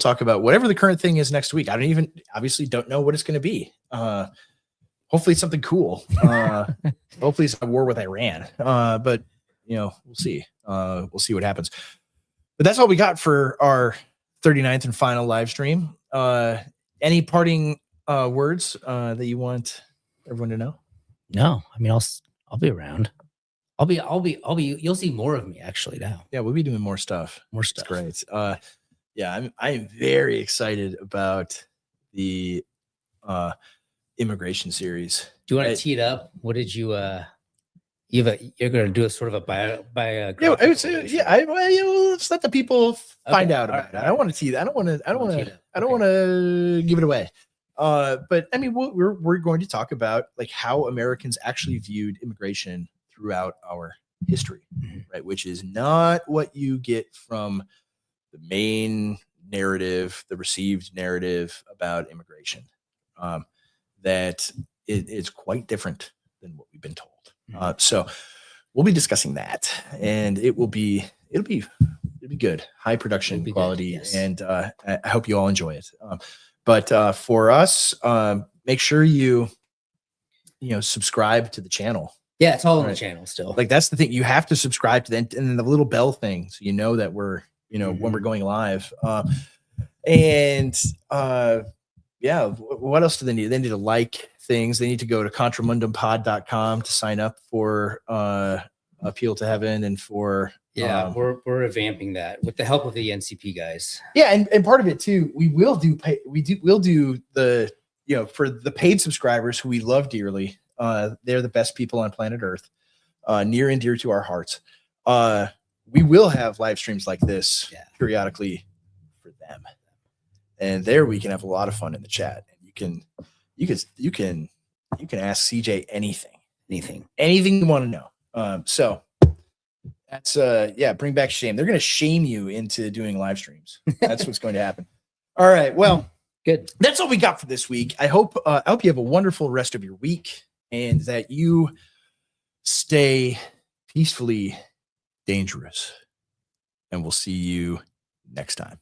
talk about whatever the current thing is next week. I obviously don't know what it's going to be. Hopefully it's something cool. Hopefully it's a war with Iran. But we'll see. We'll see what happens. But that's all we got for our 39th and final live stream. Any parting words that you want everyone to know? No, I mean, I'll be around. I'll be. You'll see more of me actually now. Yeah, we'll be doing more stuff. It's great. Yeah, I'm very excited about the immigration series. Do you want to tee it up? What did you? You're going to do a sort of a bio. Yeah, I would say. Yeah, let's let the people find out about it. I don't want to tee that. I don't want to give it away. But I mean, we're going to talk about like how Americans actually viewed immigration throughout our history, right? Which is not what you get from the main narrative, the received narrative about immigration. That it's quite different than what we've been told. So we'll be discussing that, and it'll be good, high production quality, yes. And I hope you all enjoy it. But for us, make sure you subscribe to the channel. Yeah, it's all on the channel still. Like that's the thing, you have to subscribe to that, and then the little bell thing, so that we're when we're going live. Yeah, what else do they need? They need to like things. They need to go to contramundumpod.com to sign up for Appeal to Heaven and for Yeah, we're revamping that with the help of the NCP guys. Yeah, and part of it too, we'll do the, you know, for the paid subscribers who we love dearly. They're the best people on planet Earth, near and dear to our hearts. We will have live streams like this periodically for them, and there we can have a lot of fun in the chat. And you can ask CJ anything you want to know. So that's bring back shame. They're going to shame you into doing live streams. That's what's going to happen. All right. Well, good. That's all we got for this week. I hope you have a wonderful rest of your week and that you stay peacefully dangerous. And we'll see you next time.